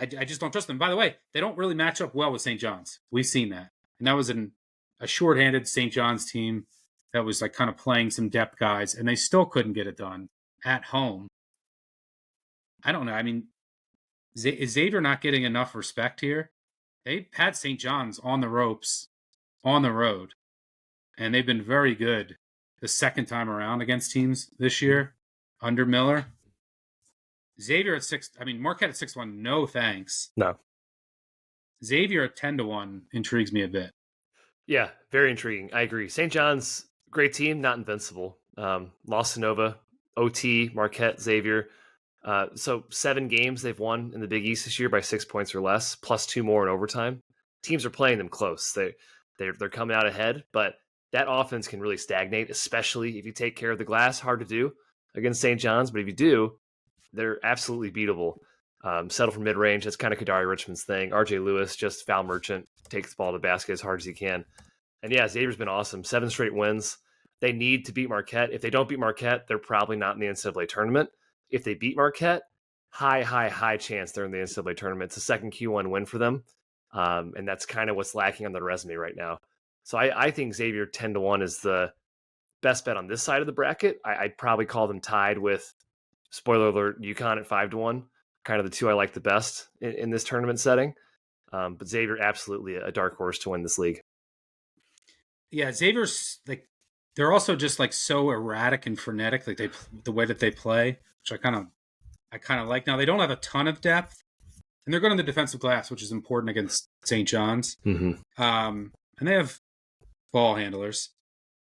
I just don't trust them. By the way, they don't really match up well with St. John's. We've seen that. And that was a shorthanded St. John's team that was like kind of playing some depth guys, and they still couldn't get it done at home. I don't know. I mean, is Xavier not getting enough respect here? They had St. John's on the ropes, on the road, and they've been very good the second time around against teams this year under Miller. Xavier at 6, Marquette at 6-1, no thanks. No. Xavier at 10-1 intrigues me a bit. Yeah, very intriguing. I agree. St. John's, great team, not invincible. Lost to Nova, OT, Marquette, Xavier. So 7 games they've won in the Big East this year by 6 points or less, plus 2 more in overtime. Teams are playing them close. They're coming out ahead, but that offense can really stagnate, especially if you take care of the glass. Hard to do against St. John's, but if you do, they're absolutely beatable. Settle for mid-range. That's kind of Kadari Richmond's thing. RJ Lewis, just foul merchant, takes the ball to the basket as hard as he can. And yeah, Xavier's been awesome. 7 straight wins. They need to beat Marquette. If they don't beat Marquette, they're probably not in the NCAA tournament. If they beat Marquette, high chance they're in the NCAA tournament. It's a second Q1 win for them. And that's kind of what's lacking on their resume right now. So I think Xavier 10-1 is the best bet on this side of the bracket. I'd probably call them tied with, spoiler alert, UConn at 5-1. Kind of the two I like the best in this tournament setting. But Xavier, absolutely a dark horse to win this league. Yeah, Xavier's they're also just so erratic and frenetic, the way that they play, which I kind of like. Now they don't have a ton of depth, and they're good on the defensive glass, which is important against St. John's. And they have ball handlers.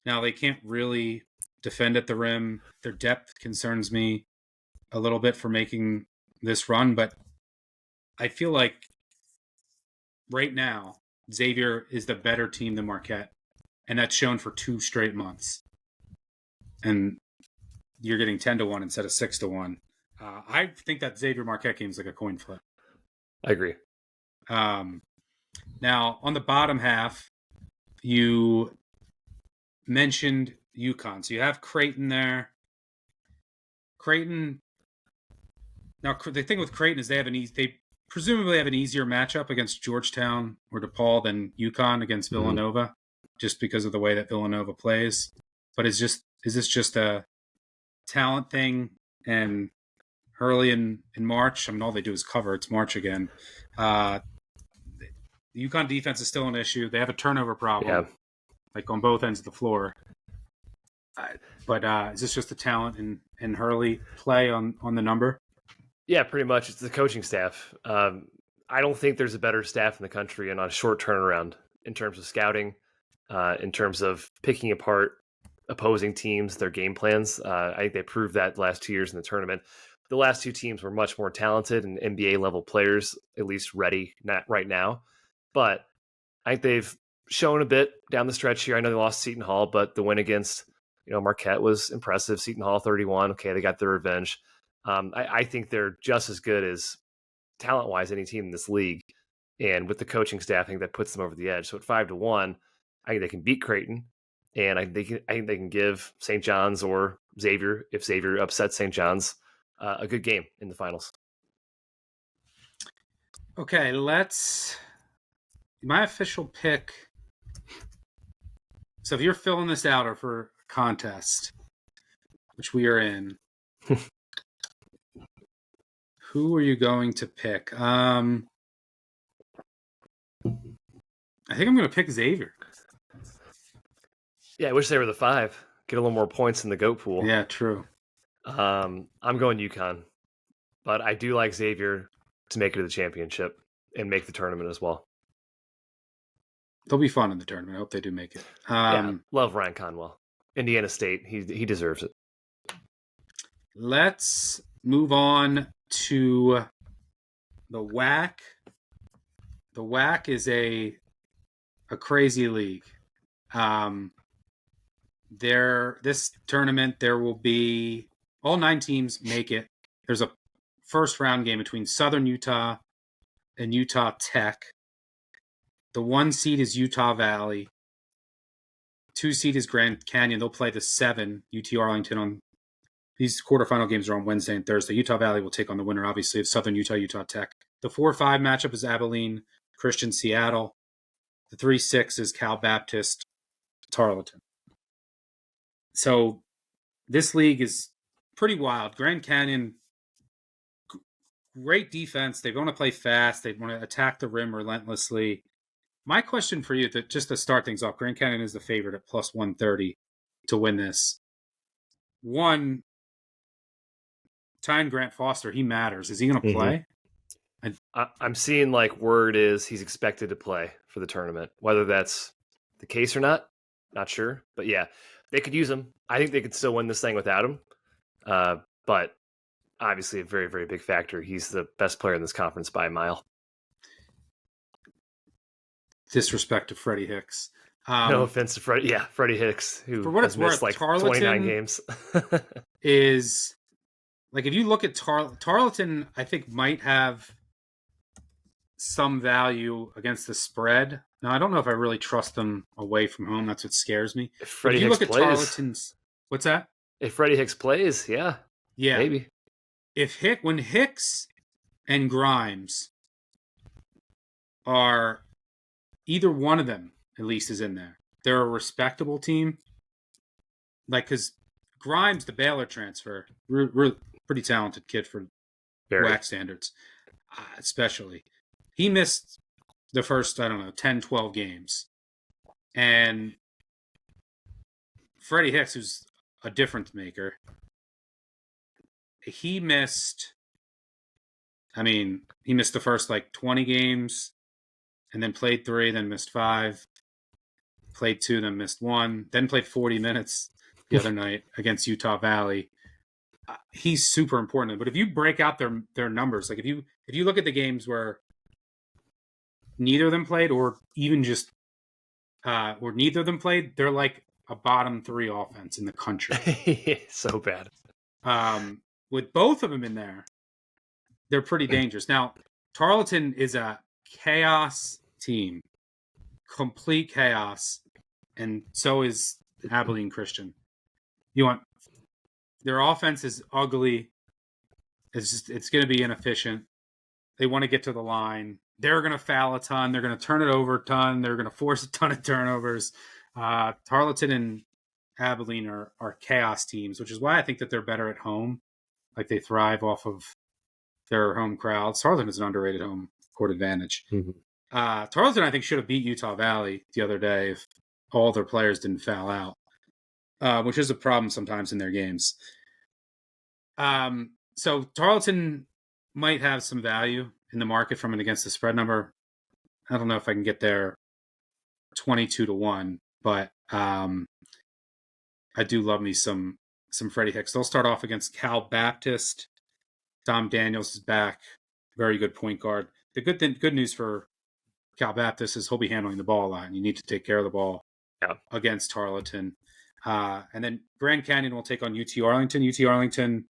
Now they can't really defend at the rim. Their depth concerns me a little bit for making this run, but I feel like right now Xavier is the better team than Marquette, and that's shown for 2 straight months. And you're getting 10-1 instead of 6-1. I think that Xavier Marquette game is like a coin flip. I agree. Now, on the bottom half, you mentioned UConn. So you have Creighton there. Creighton. Now, the thing with Creighton is they presumably have an easier matchup against Georgetown or DePaul than UConn against Villanova, just because of the way that Villanova plays. But is this just a talent thing? And early in March, I mean, all they do is cover. It's March again. The UConn defense is still an issue. They have a turnover problem, like on both ends of the floor. But is this just the talent and Hurley play on the number? Yeah, pretty much. It's the coaching staff. I don't think there's a better staff in the country and on a short turnaround in terms of scouting, in terms of picking apart opposing teams, their game plans. I think they proved that the last 2 years in the tournament. The last 2 teams were much more talented and NBA level players, at least ready not right now. But I think they've shown a bit down the stretch here. I know they lost Seton Hall, but the win against Marquette was impressive. Seton Hall 31. Okay, they got their revenge. I think they're just as good as talent-wise any team in this league. And with the coaching staff, I think that puts them over the edge. So at 5-1, I think they can beat Creighton. And I think they can give St. John's or Xavier, if Xavier upsets St. John's, a good game in the finals. Okay, my official pick. So if you're filling this out or for a contest, which we are in, who are you going to pick? I think I'm going to pick Xavier. Yeah, I wish they were the 5. Get a little more points in the GOAT pool. Yeah, true. I'm going UConn, but I do like Xavier to make it to the championship and make the tournament as well. They'll be fun in the tournament. I hope they do make it. Love Ryan Conwell. Indiana State. He deserves it. Let's move on to the WAC. The WAC is a crazy league. This tournament, there will be all 9 teams make it. There's a first round game between Southern Utah and Utah Tech. The 1 seed is Utah Valley. 2 seed is Grand Canyon. They'll play the 7, UT Arlington. On these quarterfinal games are on Wednesday and Thursday. Utah Valley will take on the winner, obviously, of Southern Utah, Utah Tech. The 4-5 matchup is Abilene, Christian, Seattle. The 3-6 is Cal Baptist, Tarleton. So this league is pretty wild. Grand Canyon, great defense. They want to play fast. They want to attack the rim relentlessly. My question for you, just to start things off, Grand Canyon is the favorite at plus 130 to win this. One, Tyne Grant Foster, he matters. Is he going to play? I'm seeing word is he's expected to play for the tournament. Whether that's the case or not sure. But yeah, they could use him. I think they could still win this thing without him. But obviously a very, very big factor. He's the best player in this conference by a mile. Disrespect to Freddie Hicks. No offense to Freddie. Yeah, Freddie Hicks, who for what it's missed worth, 29 games. Is if you look at Tarleton, I think might have some value against the spread. Now, I don't know if I really trust them away from home. That's what scares me. If Freddie Hicks Hicks look at plays, Tarleton's, what's that? If Freddie Hicks plays, yeah, maybe. When Hicks and Grimes are either one of them, at least, is in there, they're a respectable team. Because Grimes, the Baylor transfer, pretty talented kid for WAC standards, especially. He missed the first, 10, 12 games. And Freddie Hicks, who's a difference maker, he missed the first 20 games and then played 3, then missed 5, played 2, then missed 1, then played 40 minutes, the other night against Utah Valley. He's super important. But if you break out their numbers, like if you look at the games where neither of them played, or even just or neither of them played, they're like a bottom 3 offense in the country. So bad. With both of them in there, they're pretty dangerous. Now, Tarleton is a chaos team, complete chaos, and so is Abilene Christian. Their offense is ugly. It's going to be inefficient. They want to get to the line. They're going to foul a ton. They're going to turn it over a ton. They're going to force a ton of turnovers. Tarleton and Abilene are chaos teams, which is why I think that they're better at home. Like they thrive off of their home crowds. Tarleton is an underrated home court advantage. Mm-hmm. Tarleton, I think, should have beat Utah Valley the other day if all their players didn't foul out, which is a problem sometimes in their games. So Tarleton might have some value in the market from an against the spread number. I don't know if I can get there 22-1, but I do love me some Freddie Hicks. They'll start off against Cal Baptist. Dom Daniels is back. Very good point guard. The good news for Cal Baptist is he'll be handling the ball a lot, and you need to take care of the ball against Tarleton. And then Grand Canyon will take on UT Arlington. UT Arlington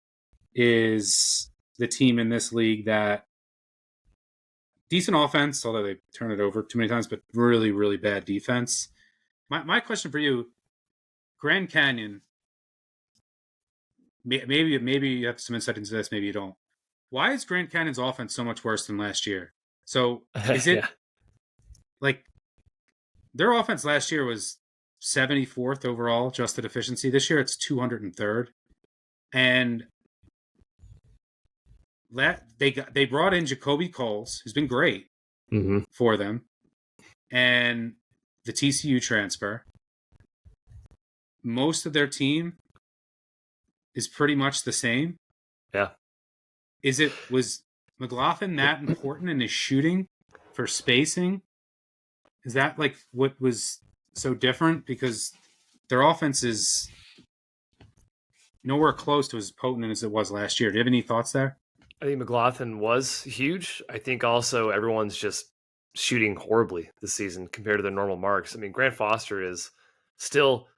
is the team in this league that decent offense, although they turn it over too many times, but really, really bad defense. My question for you, Grand Canyon, maybe you have some insight into this, maybe you don't. Why is Grand Canyon's offense so much worse than last year? So is it like their offense last year was 74th overall adjusted efficiency? This year it's 203rd. And they brought in Jacoby Coles, who's been great for them, and the TCU transfer. Most of their team is pretty much the same. Yeah. Was McLaughlin that important in his shooting for spacing? Is that like what was so different? Because their offense is nowhere close to as potent as it was last year. Do you have any thoughts there? I think McLaughlin was huge. I think also everyone's just shooting horribly this season compared to their normal marks. I mean, Grant Foster is still,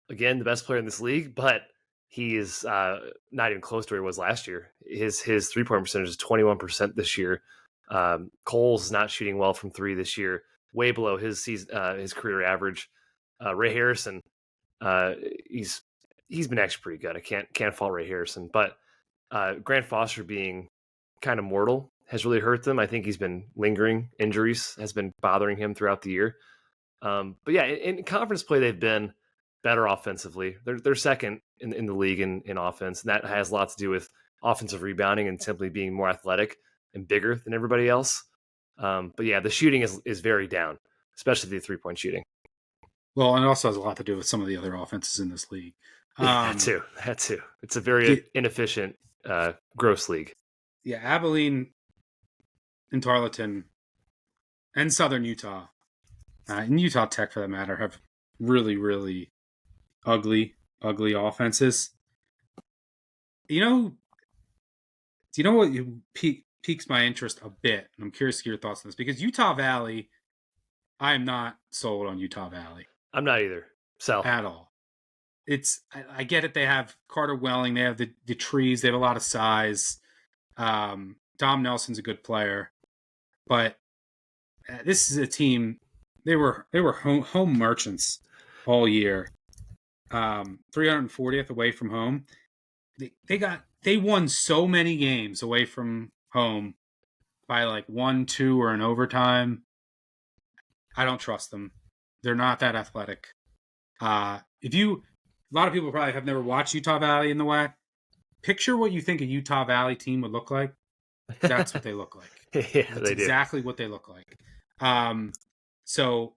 again, the best player in this league, but he is not even close to where he was last year. His 3-point percentage is 21% this year. Cole's is not shooting well from 3 this year, way below his career average. Ray Harrison, he's been actually pretty good. I can't fault Ray Harrison, but Grant Foster being kind of mortal has really hurt them. I think he's been lingering injuries, has been bothering him throughout the year. But yeah, in conference play, they've been better offensively. They're second in the league in offense, and that has a lot to do with offensive rebounding and simply being more athletic and bigger than everybody else. But yeah, the shooting is very down, especially the 3-point shooting. Well, and it also has a lot to do with some of the other offenses in this league. That too. It's a very inefficient, gross league. Yeah, Abilene and Tarleton and Southern Utah, and Utah Tech for that matter, have really, really ugly offenses. Do you know what piques my interest a bit? And I'm curious to hear your thoughts on this, because Utah Valley, I am not sold on Utah Valley. I'm not either. So at all. I get it. They have Carter Welling. They have the trees. They have a lot of size. Dom Nelson's a good player, but this is a team. They were home merchants all year. 340th away from home. They won so many games away from home by like 1-2 or an overtime. I don't trust them. They're not that athletic. A lot of people probably have never watched Utah Valley in the WAC. Picture what you think a Utah Valley team would look like. That's what they look like. Yeah, that's exactly what they look like. So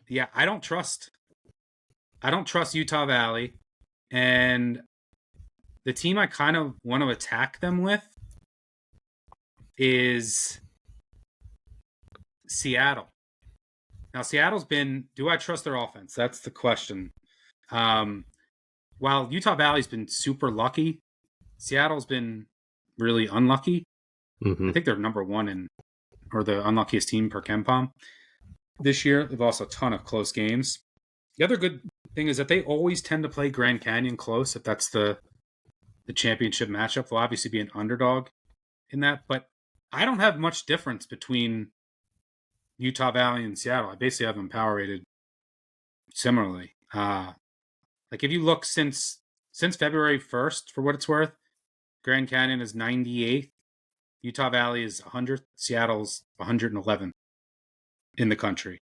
yeah, I don't trust Utah Valley, and the team I kind of want to attack them with is Seattle. Now, Seattle's been, do I trust their offense? That's the question. while Utah Valley's been super lucky, Seattle's been really unlucky. Mm-hmm. I think they're number one or the unluckiest team per KenPom this year. They've lost a ton of close games. The other good thing is that they always tend to play Grand Canyon close if that's the championship matchup. They'll obviously be an underdog in that, but I don't have much difference between Utah Valley and Seattle. I basically have them power rated similarly. Like if you look since February 1st, for what it's worth, Grand Canyon is 98th, Utah Valley is 100th, Seattle's 111th in the country.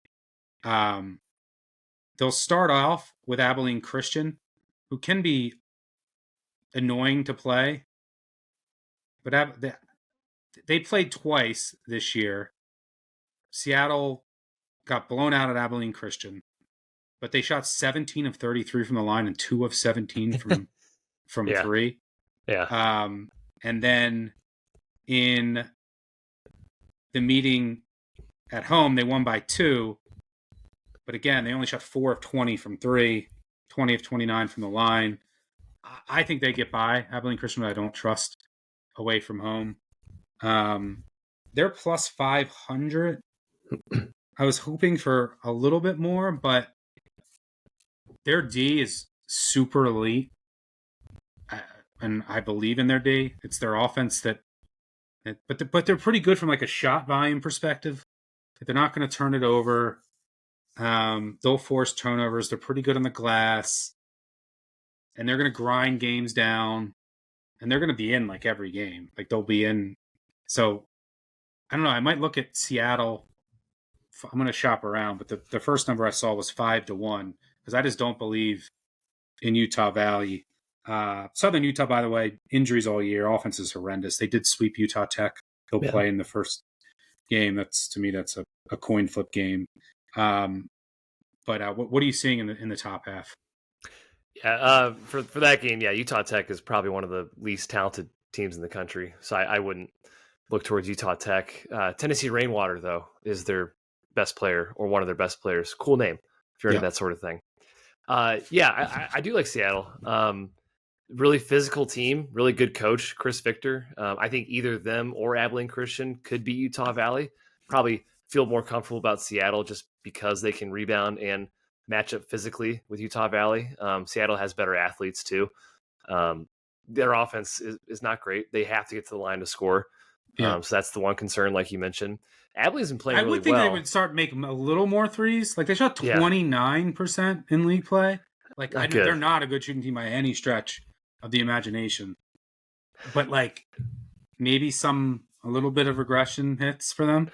They'll start off with Abilene Christian, who can be annoying to play, but they played twice this year. Seattle got blown out at Abilene Christian, but they shot 17 of 33 from the line and 2 of 17 from Yeah. three. Yeah. And then in the meeting at home, they won by 2. But again, they only shot 4 of 20 from 3, 20 of 29 from the line. I think they get by Abilene Christian, but I don't trust away from home. They're plus 500. I was hoping for a little bit more, but their D is super elite. And I believe in their D. It's their offense but they're pretty good from like a shot volume perspective. They're not going to turn it over. They'll force turnovers. They're pretty good on the glass. And they're going to grind games down. And they're going to be in like every game. Like they'll be in. So I don't know. I might look at Seattle. I'm going to shop around, but the first number I saw was 5-1 because I just don't believe in Utah Valley. Southern Utah, by the way, injuries all year. Offense is horrendous. They did sweep Utah Tech. They'll play in the first game. To me, that's a coin flip game. But what are you seeing in the top half? Yeah, for that game, yeah, Utah Tech is probably one of the least talented teams in the country, so I wouldn't look towards Utah Tech. Tennessee Rainwater, though, is their best player or one of their best players. Cool name if you're into that sort of thing. I do like Seattle. Really physical team, really good coach, Chris Victor. I think either them or Abilene Christian could be Utah Valley. Probably feel more comfortable about Seattle just because they can rebound and match up physically with Utah Valley. Seattle has better athletes too. Their offense is not great. They have to get to the line to score. So that's the one concern, like you mentioned. Abilene's been playing really well. I would think they would start making a little more threes. Like they shot 29% in league play. Like they're not a good shooting team by any stretch of the imagination. But like maybe a little bit of regression hits for them.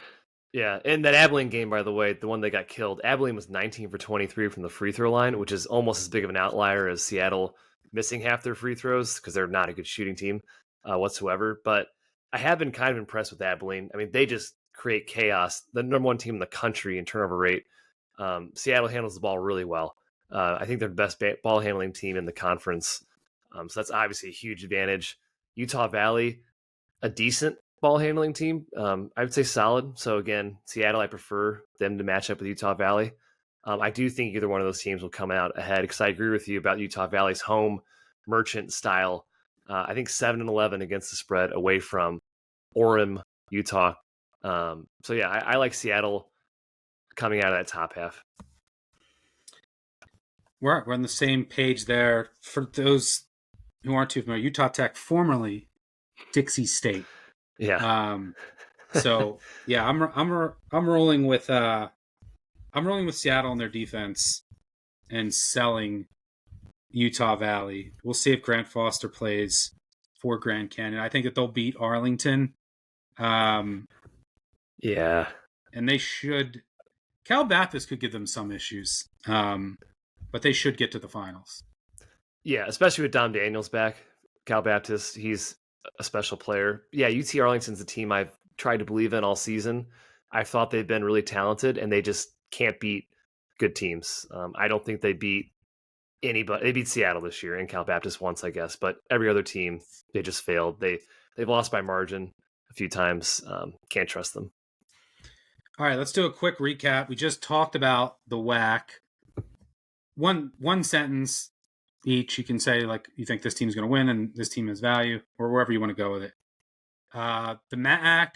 Yeah, and that Abilene game, by the way, the one that got killed, Abilene was 19 for 23 from the free throw line, which is almost as big of an outlier as Seattle missing half their free throws because they're not a good shooting team whatsoever. But I have been kind of impressed with Abilene. I mean, they just create chaos. The number one team in the country in turnover rate. Seattle handles the ball really well. I think they're the best ball handling team in the conference. So that's obviously a huge advantage. Utah Valley, a decent ball handling team. I would say solid. So again, Seattle, I prefer them to match up with Utah Valley. I do think either one of those teams will come out ahead because I agree with you about Utah Valley's home merchant style. I think 7-11 against the spread away from Orem, Utah. So yeah, I like Seattle coming out of that top half. We're on the same page there. For those who aren't too familiar, Utah Tech, formerly Dixie State. Yeah. So yeah, I'm rolling with Seattle on their defense and selling Utah Valley. We'll see if Grant Foster plays for Grand Canyon. I think that they'll beat Arlington. Yeah. And they should. Cal Baptist could give them some issues, but they should get to the finals. Yeah, especially with Dom Daniels back. Cal Baptist, he's a special player. Yeah, UT Arlington's a team I've tried to believe in all season. I thought they've been really talented, and they just can't beat good teams. I don't think they beat anybody. They beat Seattle this year and Cal Baptist once, I guess, but every other team, they just failed. They've lost by margin a few times. Can't trust them. All right, let's do a quick recap. We just talked about the WAC. One sentence. each. You can say like you think this team's going to win and this team has value, or wherever you want to go with it. The MAAC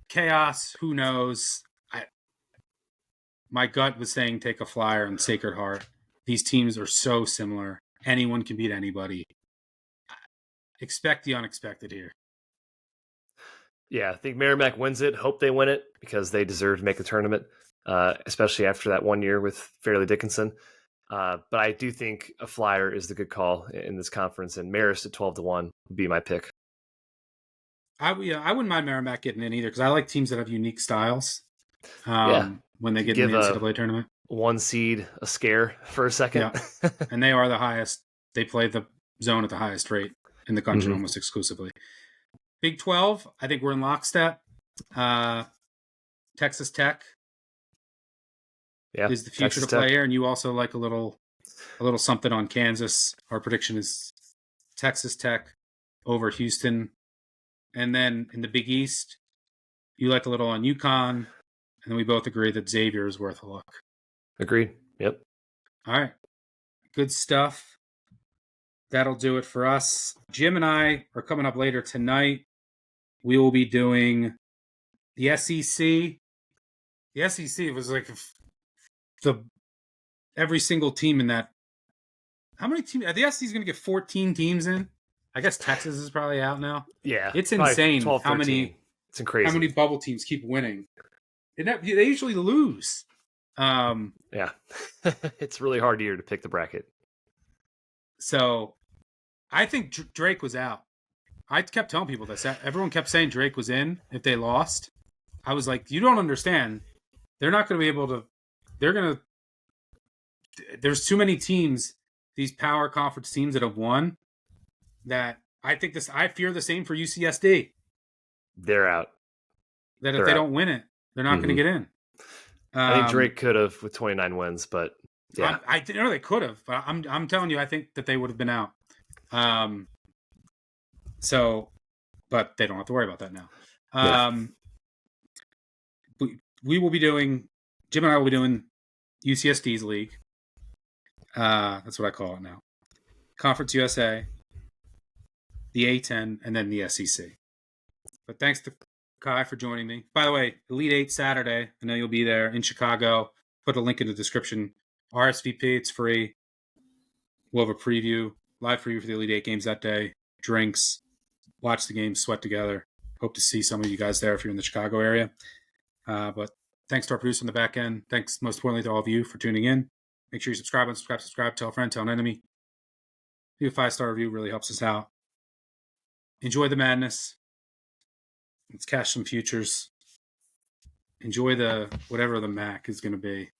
chaos, who knows? My gut was saying take a flyer and Sacred Heart. These teams are so similar. Anyone can beat anybody. Expect the unexpected here. Yeah, I think Merrimack wins it. Hope they win it because they deserve to make the tournament, especially after that 1 year with Fairleigh Dickinson. But I do think a flyer is the good call in this conference, and Marist at 12-1 would be my pick. I wouldn't mind Merrimack getting in either because I like teams that have unique styles. When they get in the NCAA tournament, 1 seed a scare for a second. Yeah. And they are the highest. They play the zone at the highest rate in the country almost exclusively. Big 12, I think we're in lockstep. Texas Tech is the future to play here, and you also like a little something on Kansas. Our prediction is Texas Tech over Houston. And then in the Big East, you like a little on UConn, and then we both agree that Xavier is worth a look. Agreed. Yep. All right. Good stuff. That'll do it for us. Jim and I are coming up later tonight. We will be doing the SEC. The SEC was like every single team in that. How many teams? The SEC is going to get 14 teams in. I guess Texas is probably out now. Yeah. It's insane 12, how many. It's crazy. How many bubble teams keep winning? They usually lose. Yeah. It's really hard here to pick the bracket. So I think Drake was out. I kept telling people this. Everyone kept saying Drake was in if they lost. I was like, you don't understand. They're not going to be able to. There's too many teams, these power conference teams that have won, that I fear the same for UCSD. They're out. That if they don't win it, they're not going to get in. I think Drake could have with 29 wins, but yeah. I know they could have, but I'm telling you, I think that they would have been out. But they don't have to worry about that now. We will be doing, Jim and I will be doing UCSD's league. That's what I call it now. Conference USA, the A10, and then the SEC. But thanks to Kai for joining me. By the way, Elite 8 Saturday. I know you'll be there in Chicago. Put a link in the description. RSVP, it's free. We'll have a preview, live preview for the Elite 8 games that day. Drinks, watch the games, sweat together. Hope to see some of you guys there if you're in the Chicago area. But thanks to our producer on the back end. Thanks most importantly to all of you for tuning in. Make sure you subscribe, tell a friend, tell an enemy. Do a 5-star review, really helps us out. Enjoy the madness. Let's cash some futures. Enjoy whatever the MAAC is going to be.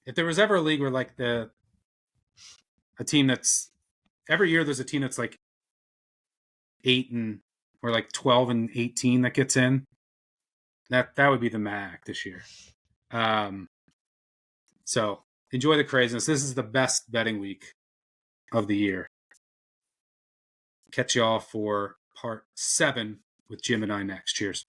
If there was ever a league where like a team that's every year there's a team that's like 8 or like 12 and 18 that gets in, that would be the MAAC this year. So enjoy the craziness. This is the best betting week of the year. Catch y'all for part 7 with Jim and I next. Cheers.